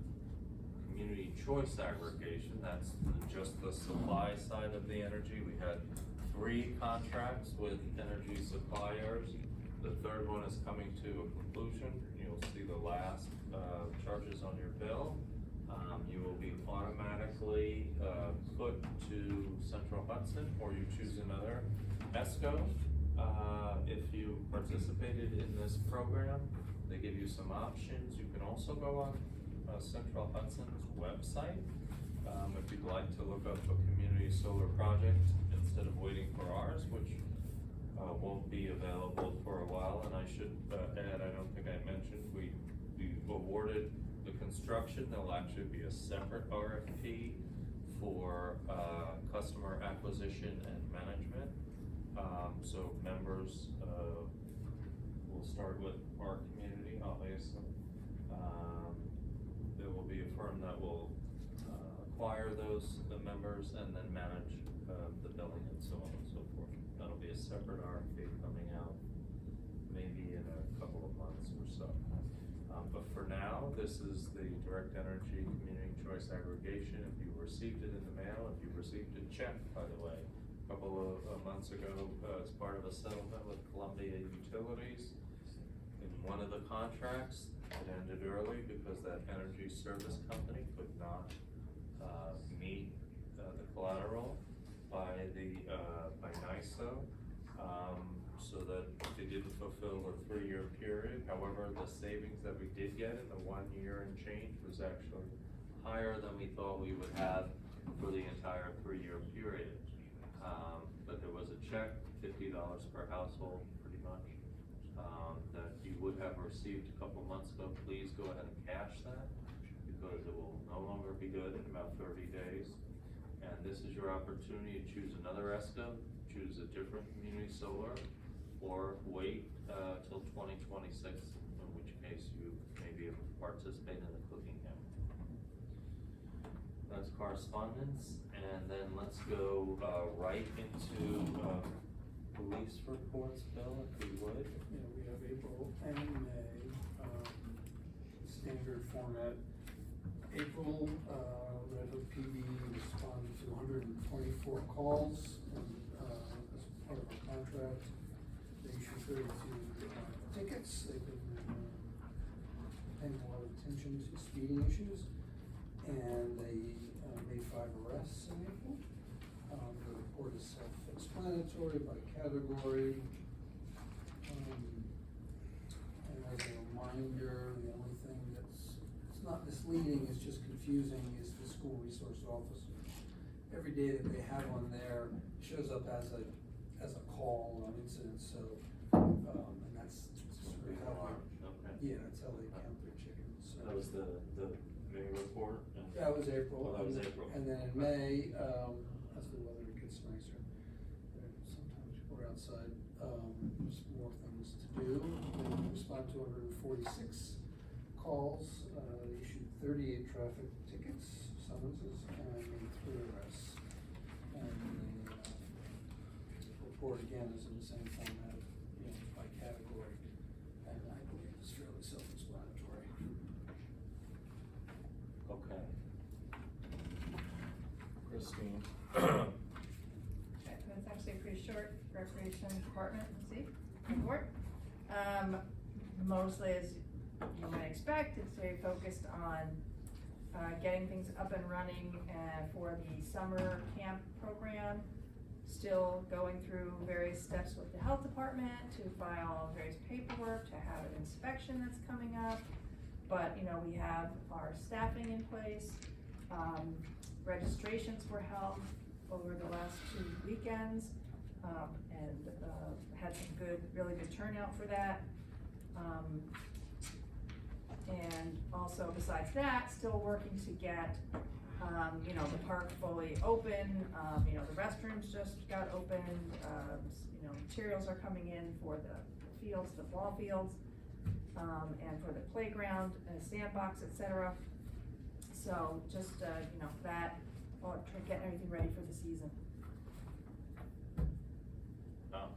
Speaker 1: community choice aggregation, that's just the supply side of the energy. We had 3 contracts with energy suppliers. The third one is coming to a conclusion. You'll see the last, charges on your bill. You will be automatically, put to Central Hudson, or you choose another ESCO. If you participated in this program, they give you some options. You can also go on Central Hudson's website, if you'd like to look up a community solar project instead of waiting for ours, which won't be available for a while. And I should add, I don't think I mentioned, we awarded the construction, there'll actually be a separate RFP for, customer acquisition and management. So members, we'll start with our community, obviously. There will be a firm that will, acquire those, the members, and then manage, the billing and so on and so forth. That'll be a separate RFP coming out maybe in a couple of months or so. But for now, this is the Direct Energy Community Choice Aggregation. If you received it in the mail, if you received a check, by the way, a couple of months ago, as part of a settlement with Columbia Utilities, in one of the contracts, it ended early because that energy service company could not, meet, the collateral by NISO. So that they didn't fulfill the 3-year period. However, the savings that we did get in the 1 year and change was actually higher than we thought we would have for the entire 3-year period. But there was a check, $50 per household, pretty much, that you would have received a couple months ago. Please go ahead and cash that, because it will no longer be good in about 30 days. And this is your opportunity to choose another ESCO, choose a different community solar, or wait till 2026, in which case you may be able to participate in the cooking camp. That's correspondence, and then let's go right into police reports, Bill, if we would.
Speaker 5: Yeah, we have April and May, standard format. April, Red Hook PD responded to 124 calls, and, as part of our contract, they issued 32 tickets. They've been paying a lot of attention to speeding issues, and they made 5 arrests in April. The report is self-explanatory by category. And as a reminder, the only thing that's, it's not misleading, it's just confusing, is the school resource officer. Every day that they have on there shows up as a call on incident, so, and that's sort of how
Speaker 1: Okay.
Speaker 5: they, yeah, that's how they count their chickens, so.
Speaker 1: That was the May report? And
Speaker 5: That was April.
Speaker 1: Oh, that was April.
Speaker 5: And then in May, as the weather gets nicer, sometimes people are outside, there's more things to do. They responded to 146 calls, they issued 38 traffic tickets, summonses, and made 3 arrests. And the report again is in the same format, by category, and I believe it's fairly self-explanatory.
Speaker 1: Okay. Christine?
Speaker 6: Okay, that's actually a pretty short recreation department, let's see, report. Mostly, as you might expect, it's very focused on getting things up and running for the summer camp program. Still going through various steps with the health department to file various paperwork, to have an inspection that's coming up. But, we have our staffing in place. Registrations were held over the last 2 weekends, and had some really good turnout for that. And also besides that, still working to get, the park fully open. The restrooms just got opened, materials are coming in for the fields, the ball fields, and for the playground, sandbox, etc. So just, that, getting everything ready for the season.
Speaker 1: Oh.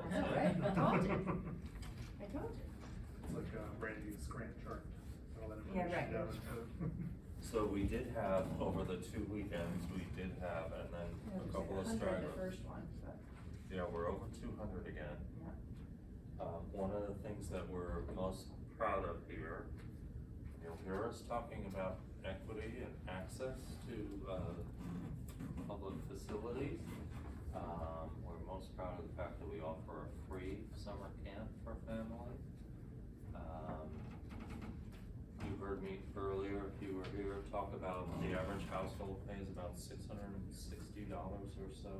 Speaker 6: I know, right? I told you.
Speaker 8: It's like Brandy's grant chart. All that
Speaker 6: Yeah,
Speaker 8: information
Speaker 6: right.
Speaker 8: down.
Speaker 1: So we did have, over the 2 weekends, we did have, and then a couple of
Speaker 6: 100
Speaker 1: stragglers.
Speaker 6: the first one, but.
Speaker 1: Yeah, we're over 200 again.
Speaker 6: Yeah.
Speaker 1: One of the things that we're most proud of here, you'll hear us talking about equity and access to, public facilities. We're most proud of the fact that we offer a free summer camp for family. You heard me earlier, if you were here, talk about the average household pays about $660 or so.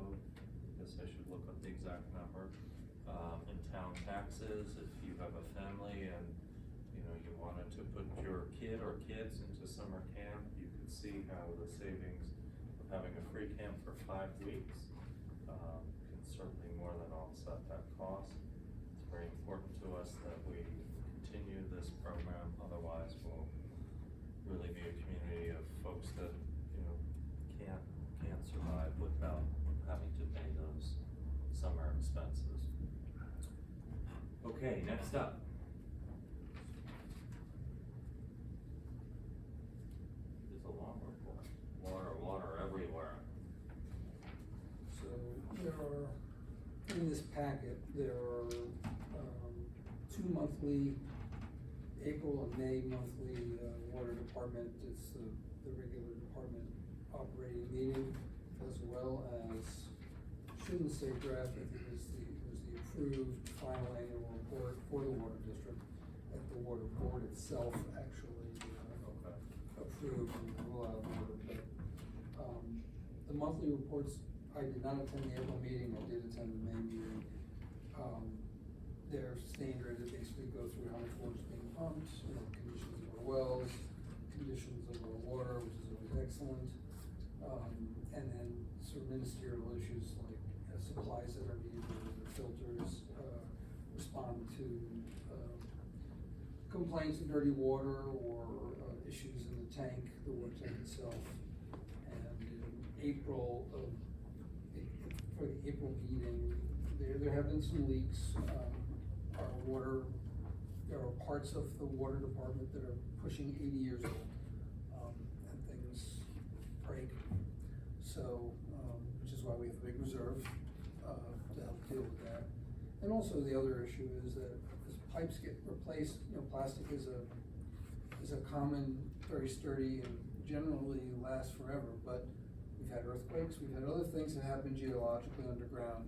Speaker 1: Guess I should look up the exact number. In town taxes, if you have a family and, you wanted to put your kid or kids into summer camp, you could see how the savings of having a free camp for 5 weeks can certainly more than offset that cost. It's very important to us that we continue this program, otherwise we'll really be a community of folks that, you know, can't survive without having to pay those summer expenses. Okay, next up. It's a long report. Water everywhere.
Speaker 5: So there are, in this packet, there are, 2 monthly, April and May monthly, water department, it's the regular department operating meeting, as well as, shouldn't say draft, I think it was the approved final annual report for the water district, that the water board itself actually, approved and roll out of order, but, the monthly reports, I did not attend the April meeting, I did attend the May meeting. They're standard, they basically go through how much water is being pumped, you know, conditions of our wells, conditions of our water, which is always excellent. And then sort of ministerial issues like supplies that are needed, whether filters, respond to, complaints of dirty water or, issues in the tank, the water tank itself. And in April for the April meeting, there have been some leaks. Our water, there are parts of the water department that are pushing 80 years old, and things break. So, which is why we have a big reserve, to help deal with that. And also the other issue is that as pipes get replaced, you know, plastic is a common, very sturdy and generally lasts forever, but we've had earthquakes, we've had other things that happen geologically underground.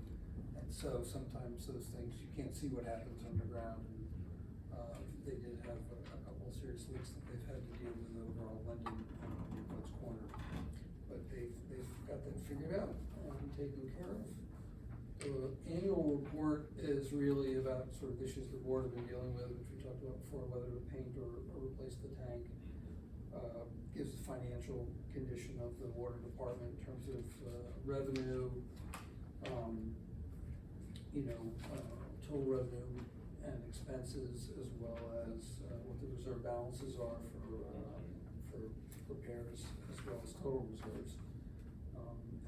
Speaker 5: And so sometimes those things, you can't see what happens underground. And, they did have a couple of serious leaks that they've had to deal with over on Linden and Newport's Corner. But they've got that figured out and taken care of. The annual report is really about sort of issues the board have been dealing with, which we talked about before, whether to paint or replace the tank. Gives the financial condition of the water department in terms of, revenue, total revenue and expenses, as well as, what the reserve balances are for repairs, as well as total reserves.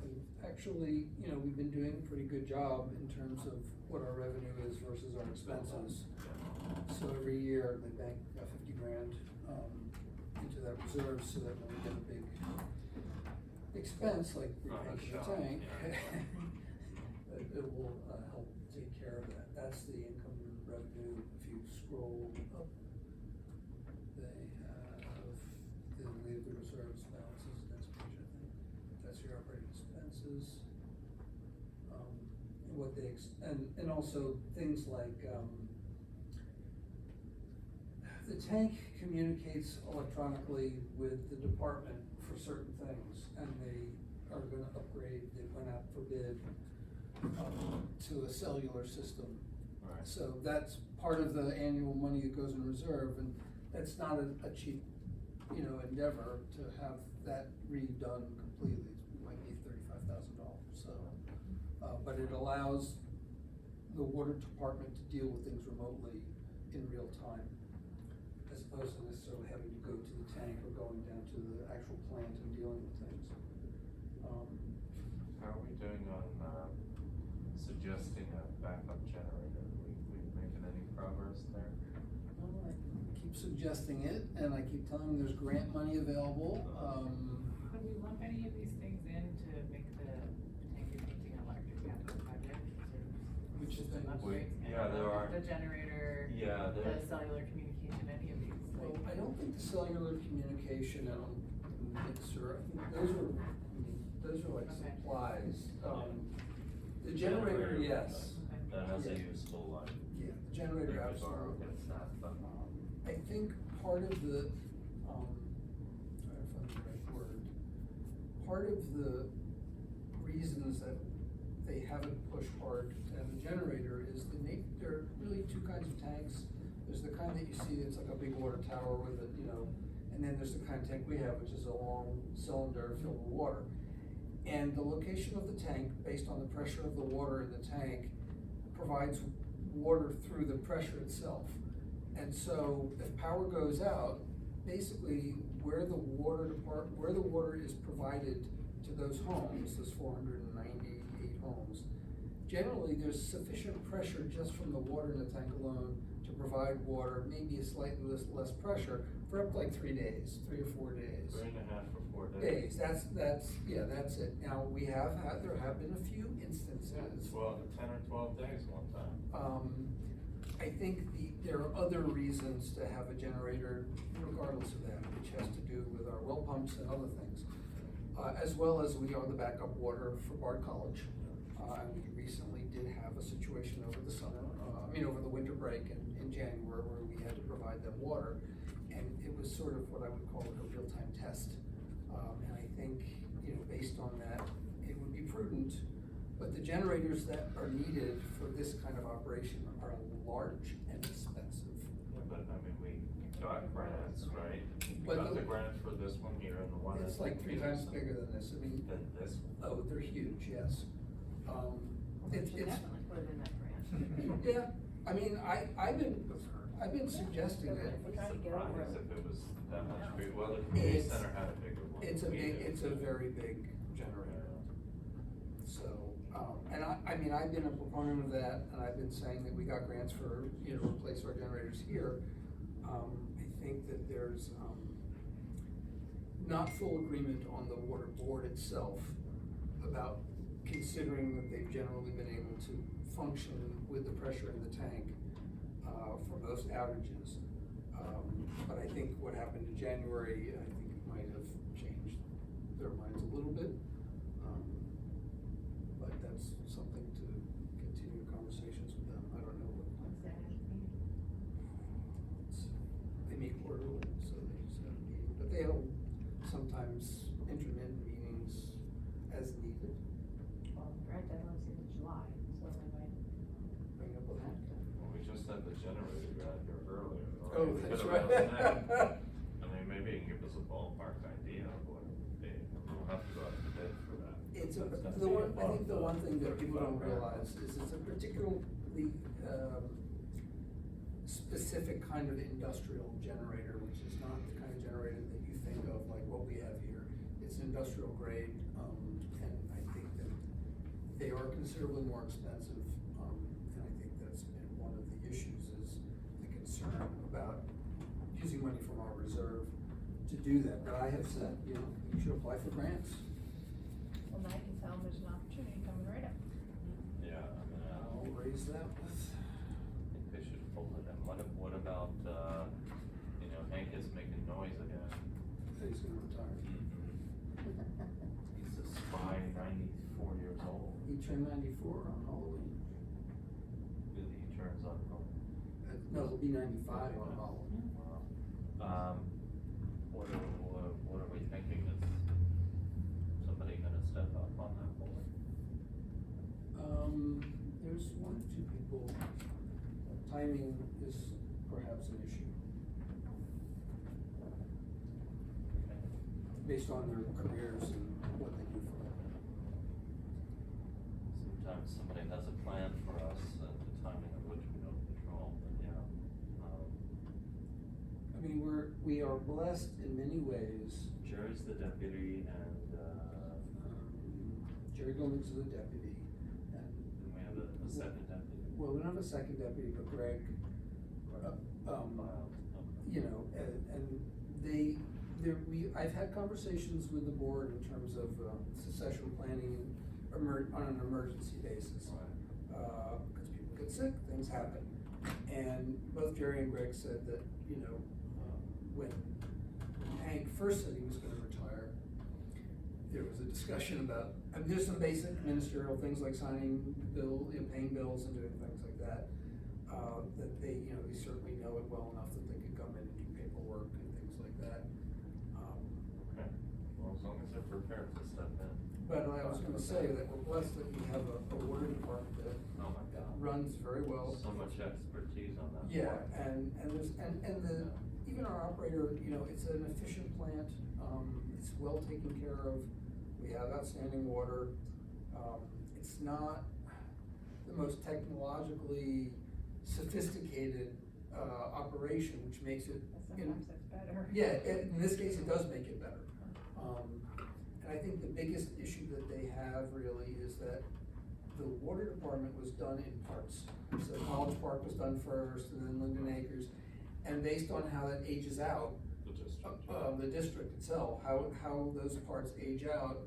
Speaker 5: And actually, you know, we've been doing a pretty good job in terms of what our revenue is versus our expenses. So every year, they bank about 50 grand, into that reserve, so that when we get a big expense, like repainting the tank, it will, help take care of that. That's the income and revenue. If you scroll up, they leave the reserves balances, next page, I think. That's your operating expenses. What they, and also things like, the tank communicates electronically with the department for certain things, and they are gonna upgrade, they went out for bid, to a cellular system.
Speaker 1: Right.
Speaker 5: So that's part of the annual money that goes in reserve, and that's not a cheap, you know, endeavor to have that redone completely. It might be $35,000, so, but it allows the water department to deal with things remotely in real time, as opposed to necessarily having to go to the tank or going down to the actual plant and dealing with things.
Speaker 1: How are we doing on, suggesting a backup generator? We making any progress there?
Speaker 5: Well, I keep suggesting it, and I keep telling them there's grant money available.
Speaker 3: Would we lump any of these things in to make the tank repainting a larger capital project?
Speaker 5: Which is
Speaker 3: System
Speaker 5: things?
Speaker 3: upgrades?
Speaker 1: Yeah, there are.
Speaker 3: The generator,
Speaker 1: Yeah,
Speaker 3: the
Speaker 1: there.
Speaker 3: cellular communication, any of these?
Speaker 5: Well, I don't think the cellular communication and the mixer, I think those are like
Speaker 3: Okay.
Speaker 5: supplies. The generator, yes.
Speaker 1: That has a
Speaker 5: Yeah.
Speaker 1: useful life.
Speaker 5: Yeah, the generator,
Speaker 1: Maybe borrow
Speaker 5: absolutely.
Speaker 1: against that, but,
Speaker 5: I think part of the, trying to find the right word, part of the reasons that they haven't pushed hard to have a generator is there are really two kinds of tanks. There's the kind kind that you see, it's like a big water tower with it, you know, and then there's the kind of tank we have, which is a long cylinder filled with water. And the location of the tank, based on the pressure of the water in the tank, provides water through the pressure itself. And so if power goes out, basically where the water is provided to those homes, those 498 homes, generally there's sufficient pressure just from the water in the tank alone to provide water, maybe a slightly less pressure, for up to like 3 days, 3 or 4 days.
Speaker 1: 3.5 or 4 days.
Speaker 5: That's it. Now, there have been a few instances.
Speaker 1: 10 or 12 days one time.
Speaker 5: I think there are other reasons to have a generator regardless of that, which has to do with our well pumps and other things. As well as we are the backup water for Bard College. We recently did have a situation over the summer, over the winter break in January where we had to provide them water. And it was sort of what I would call like a real-time test. And I think, based on that, it would be prudent. But the generators that are needed for this kind of operation are large and expensive.
Speaker 1: Yeah, but I mean, we got grants, right? We
Speaker 5: But
Speaker 1: got
Speaker 5: the-
Speaker 1: the grant for this one here and the one.
Speaker 5: It's
Speaker 1: in
Speaker 5: like 3 times
Speaker 1: Peterson.
Speaker 5: bigger than this. I mean,
Speaker 1: Than this one.
Speaker 5: oh, they're huge, yes.
Speaker 6: We
Speaker 5: It's,
Speaker 6: should definitely put it in that grant.
Speaker 5: yeah, I mean, I've been suggesting it.
Speaker 6: If we're trying to get over
Speaker 1: Surprised
Speaker 6: it.
Speaker 1: if it was that much big, well, the community
Speaker 5: It's-
Speaker 1: center had a bigger one.
Speaker 5: It's
Speaker 1: than we did.
Speaker 5: a very big generator. So, and I've been a proponent of that, and I've been saying that we got grants for, replace our generators here. I think that there's, not full agreement on the water board itself about considering that they've generally been able to function with the pressure in the tank, for most outages. But I think what happened in January, I think it might have changed their minds a little bit. But that's something to continue conversations with them. I don't know what.
Speaker 6: When's that meeting?
Speaker 5: They meet quarterly, so they just have a meeting, but they'll sometimes intermittent meetings as needed.
Speaker 6: Well, grant deadline's the end of July, so we might.
Speaker 5: Bring up with that.
Speaker 1: Well, we just had the generator grant here earlier. or
Speaker 5: Oh,
Speaker 1: we
Speaker 5: that's
Speaker 1: could've
Speaker 5: right.
Speaker 1: asked them. I mean, maybe you can give us a ballpark idea of what they, we'll have to go out to bid for that.
Speaker 5: It's
Speaker 1: gonna
Speaker 5: I
Speaker 1: be
Speaker 5: think the one thing that people don't
Speaker 1: above that.
Speaker 5: realize is it's a particularly, specific kind of industrial generator, which is not the kind of generator that you think of like what we have here. It's industrial grade, and I think that they are considerably more expensive, and I think that's been one of the issues is the concern about using money from our reserve to do that. But I have said, you should apply for grants.
Speaker 6: Well, now you can tell them there's an opportunity coming right up.
Speaker 1: Yeah, I mean,
Speaker 5: I'll raise that with.
Speaker 1: I think they should pull it in. What about, Hank is making noise again?
Speaker 5: He's gonna retire.
Speaker 1: He's a spy, 94 years old.
Speaker 5: He turned 94 on Halloween.
Speaker 1: He turns on.
Speaker 5: No, he'll be 95 on Halloween.
Speaker 1: Wow. What are we thinking? Is somebody gonna step up on that board?
Speaker 5: There's 1 or 2 people. Timing is perhaps an issue. Based on their careers and what they do for it.
Speaker 1: Sometimes somebody has a plan for us, the timing of which we don't control, but yeah.
Speaker 5: I mean, we are blessed in many ways.
Speaker 1: Jerry's the deputy and,
Speaker 5: Jerry Gomez is the deputy, and.
Speaker 1: then we have a second deputy.
Speaker 5: Well, we don't have a second deputy, but Greg, I've had conversations with the board in terms of succession planning on an emergency basis. Because people get sick, things happen. And both Jerry and Greg said that, when Hank first said he was gonna retire, there was a discussion about, there's some basic ministerial things like signing paying bills and doing things like that. That they certainly know it well enough that they could come in and do paperwork and things like that.
Speaker 1: Okay, well, as long as they're prepared to step in.
Speaker 5: But I was gonna say that we're blessed that we have a water department that
Speaker 1: Oh my God.
Speaker 5: runs very well.
Speaker 1: So much expertise on that.
Speaker 5: Yeah,
Speaker 1: part.
Speaker 5: and there's, and the, even our operator, you know, it's an efficient plant, it's well taken care of, we have outstanding water. It's not the most technologically sophisticated, operation, which makes it,
Speaker 6: But
Speaker 5: you know.
Speaker 6: sometimes that's better.
Speaker 5: Yeah, in this case, it does make it better. And I think the biggest issue that they have really is that the water department was done in parts. So College Park was done first, and then Linden Acres, and based on how that ages out, the district itself, how those parts age out,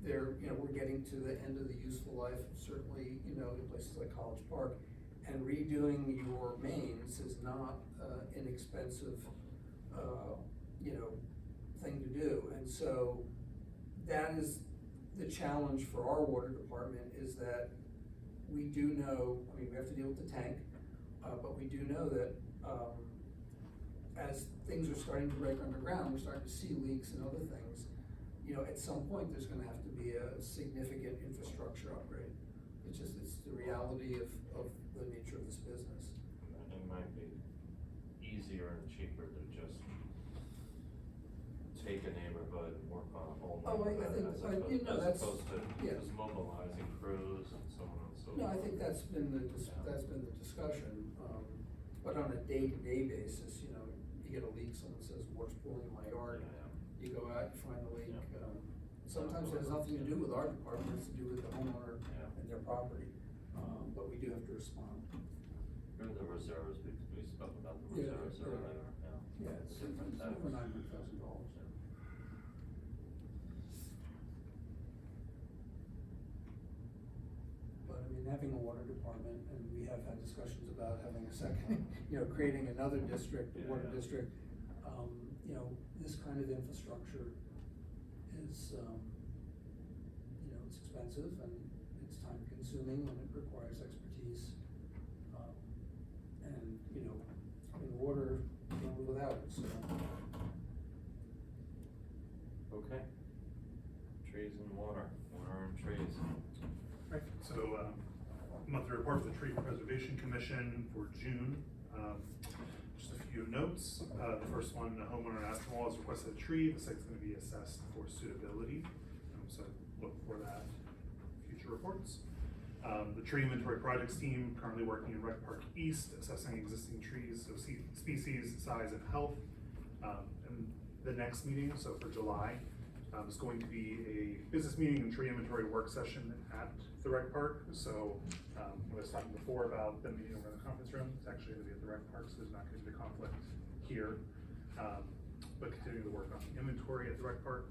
Speaker 5: they're, you know, we're getting to the end of the useful life, certainly, you know, in places like College Park. And redoing your mains is not, inexpensive, you know, thing to do. And so that is the challenge for our water department, is that we do know, I mean, we have to deal with the tank, but we do know that, as things are starting to break underground, we're starting to see leaks and other things. You know, at some point, there's gonna have to be a significant infrastructure upgrade. It's the reality of the nature of this business.
Speaker 1: It might be easier and cheaper to just take a neighborhood and work on a whole
Speaker 5: Oh, I
Speaker 1: neighborhood
Speaker 5: think, you know,
Speaker 1: as
Speaker 5: that's,
Speaker 1: opposed to
Speaker 5: yeah.
Speaker 1: just mobilizing crews and so on and so forth.
Speaker 5: No, I think that's been the discussion, but on a day-to-day basis, you know, you get a leak, someone says, water's pooling in my yard, you go out, you find the leak, sometimes it has nothing to do with our department, it's to do with the homeowner and their property, but we do have to respond.
Speaker 1: Or the reserves, we spoke about the
Speaker 5: Yeah,
Speaker 1: reserves
Speaker 5: yeah.
Speaker 1: earlier,
Speaker 5: Yeah, it's
Speaker 1: Different
Speaker 5: over
Speaker 1: types.
Speaker 5: $900,000. But I mean, having a water department, and we have had discussions about having a second, you know, creating another district,
Speaker 1: Yeah,
Speaker 5: water
Speaker 1: yeah.
Speaker 5: district. You know, this kind of infrastructure is, you know, it's expensive and it's time consuming and it requires expertise. And, you know, in water, you can't live without it, so.
Speaker 1: Okay. Trees and water and trees.
Speaker 8: Right, so, monthly report for the Tree Preservation Commission for June. Just a few notes. The first one, the homeowner in Aspinwall has requested a tree. The site's gonna be assessed for suitability. So look for that in future reports. The tree inventory projects team currently working in Rec Park East, assessing existing trees, so species, size, and health. And the next meeting, so for July, is going to be a business meeting and tree inventory work session at the Rec Park. So, when I was talking before about the meeting over in the conference room, it's actually gonna be at the Rec Park, so there's not gonna be a conflict here. But continuing to work on the inventory at the Rec Park.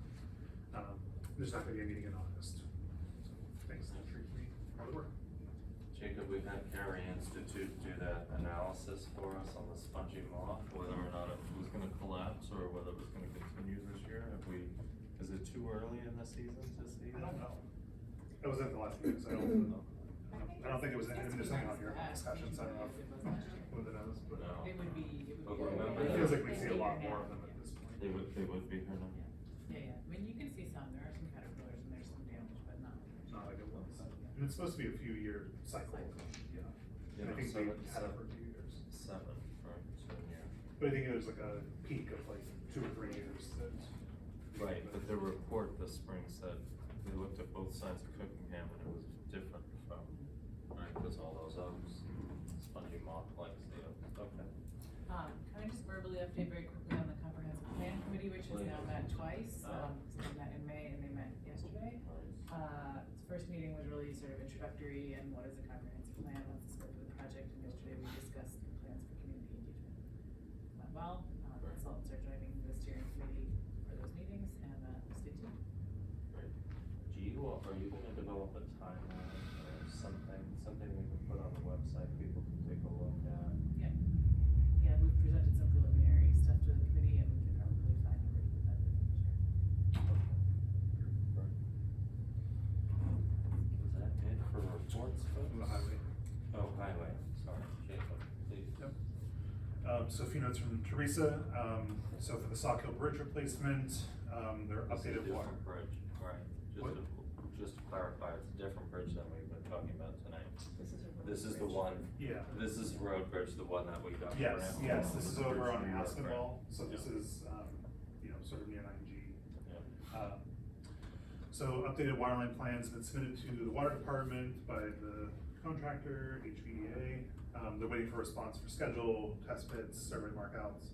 Speaker 8: There's not gonna be a meeting in August. So, thanks to the tree committee for the work.
Speaker 1: Jacob, we've had Carey Institute do that analysis for us on the spongy moth, whether or not it was gonna collapse or whether it was gonna continue this year. Is it too early in the season to see?
Speaker 8: I don't know. I was at the last meeting, so I don't know. I don't think it was, there's nothing on here, discussions, I don't know if Linda knows, but.
Speaker 1: No.
Speaker 3: It would be.
Speaker 1: But remember,
Speaker 8: It feels like we see a lot more of them at this point.
Speaker 1: They would be here now.
Speaker 3: Yeah, I mean, you can see some, there are some caterpillars and there's some damage, but not.
Speaker 8: Not like it was. And it's supposed to be a few year cycle, yeah.
Speaker 1: You
Speaker 8: I
Speaker 1: know,
Speaker 8: think
Speaker 1: so
Speaker 8: we
Speaker 1: it's
Speaker 8: had it for a few years.
Speaker 1: 7 for 2 years.
Speaker 8: But I think it was like a peak of like 2 or 3 years that.
Speaker 1: Right, but the report this spring said, they looked at both sides of Cookingham and it was different from, right, because all those oaks, spongy moth-like, the oaks, okay.
Speaker 3: Can I just verbally update very quickly on the comprehensive plan committee, which has now met twice, so they met in May and they met yesterday. Its first meeting was really sort of introductory and what is a comprehensive plan, what's the scope of the project, and yesterday we discussed the plans for community engagement. Went well, consultants are joining the steering committee for those meetings, and stay tuned.
Speaker 1: Great. Are you gonna develop a timeline or something we can put on the website, people can take a look at?
Speaker 3: Yeah, we've presented some preliminary stuff to the committee and we can probably find a way to put that in the future.
Speaker 1: Great. Is that it for reports, folks?
Speaker 8: The highway.
Speaker 1: Oh, highway, sorry, Jacob, please.
Speaker 8: Yep. So a few notes from Teresa. So for the Sauk Hill Bridge replacement, their
Speaker 1: This is a
Speaker 8: updated water.
Speaker 1: different bridge, right,
Speaker 8: What?
Speaker 1: just to clarify, it's a different bridge than we've been talking about tonight.
Speaker 4: This is a road
Speaker 1: This is the
Speaker 4: bridge.
Speaker 1: one,
Speaker 8: Yeah.
Speaker 1: this is the road bridge, the one that we got.
Speaker 8: Yes,
Speaker 1: around.
Speaker 8: yes, this is
Speaker 1: The bridge
Speaker 8: over on
Speaker 1: from New York, right?
Speaker 8: Aspinwall, so this
Speaker 1: Yeah.
Speaker 8: is, sort of near 9G.
Speaker 1: Yeah.
Speaker 8: So updated water line plans have been submitted to the water department by the contractor, HVDA. They're waiting for a response for schedule, test bits, survey markouts.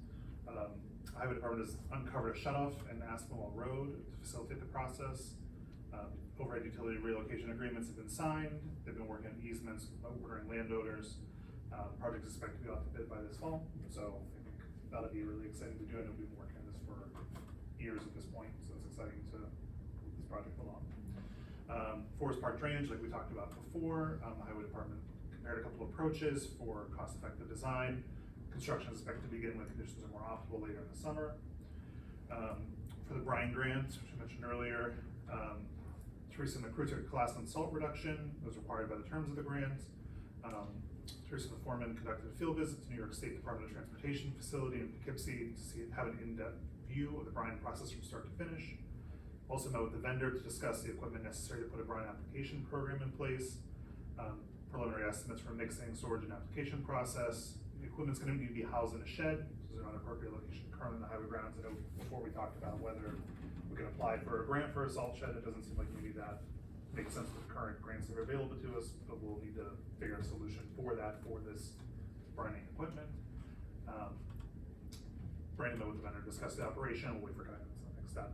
Speaker 8: Highway department has uncovered a shutoff in Aspinwall Road to facilitate the process. Overhead utility relocation agreements have been signed. They've been working on easements, ordering landowners. The project is expected to be off the bid by this fall, so I think that'll be really exciting to do. I know we've been working on this for years at this point, so it's exciting to move this project along. Forest Park drainage, like we talked about before, the highway department compared a couple of approaches for cost-effective design. Construction is expected to begin when conditions are more optimal later in the summer. For the brine grant, which I mentioned earlier, Teresa McCrew took a class on salt reduction, was required by the terms of the grant. Teresa the foreman conducted a field visit to New York State Department of Transportation facility in Poughkeepsie to have an in-depth view of the brine process from start to finish. Also met with the vendor to discuss the equipment necessary to put a brine application program in place. Preliminary estimates for mixing, storage, and application process. The equipment's gonna need to be housed in a shed, so there's an appropriate location currently in the highway grounds. I know before we talked about whether we could apply for a grant for a salt shed, it doesn't seem like maybe that makes sense with the current grants that are available to us, but we'll need to figure out a solution for that, for this brining equipment. Brandon met with the vendor, discussed the operation, we'll wait for guidance on the next step.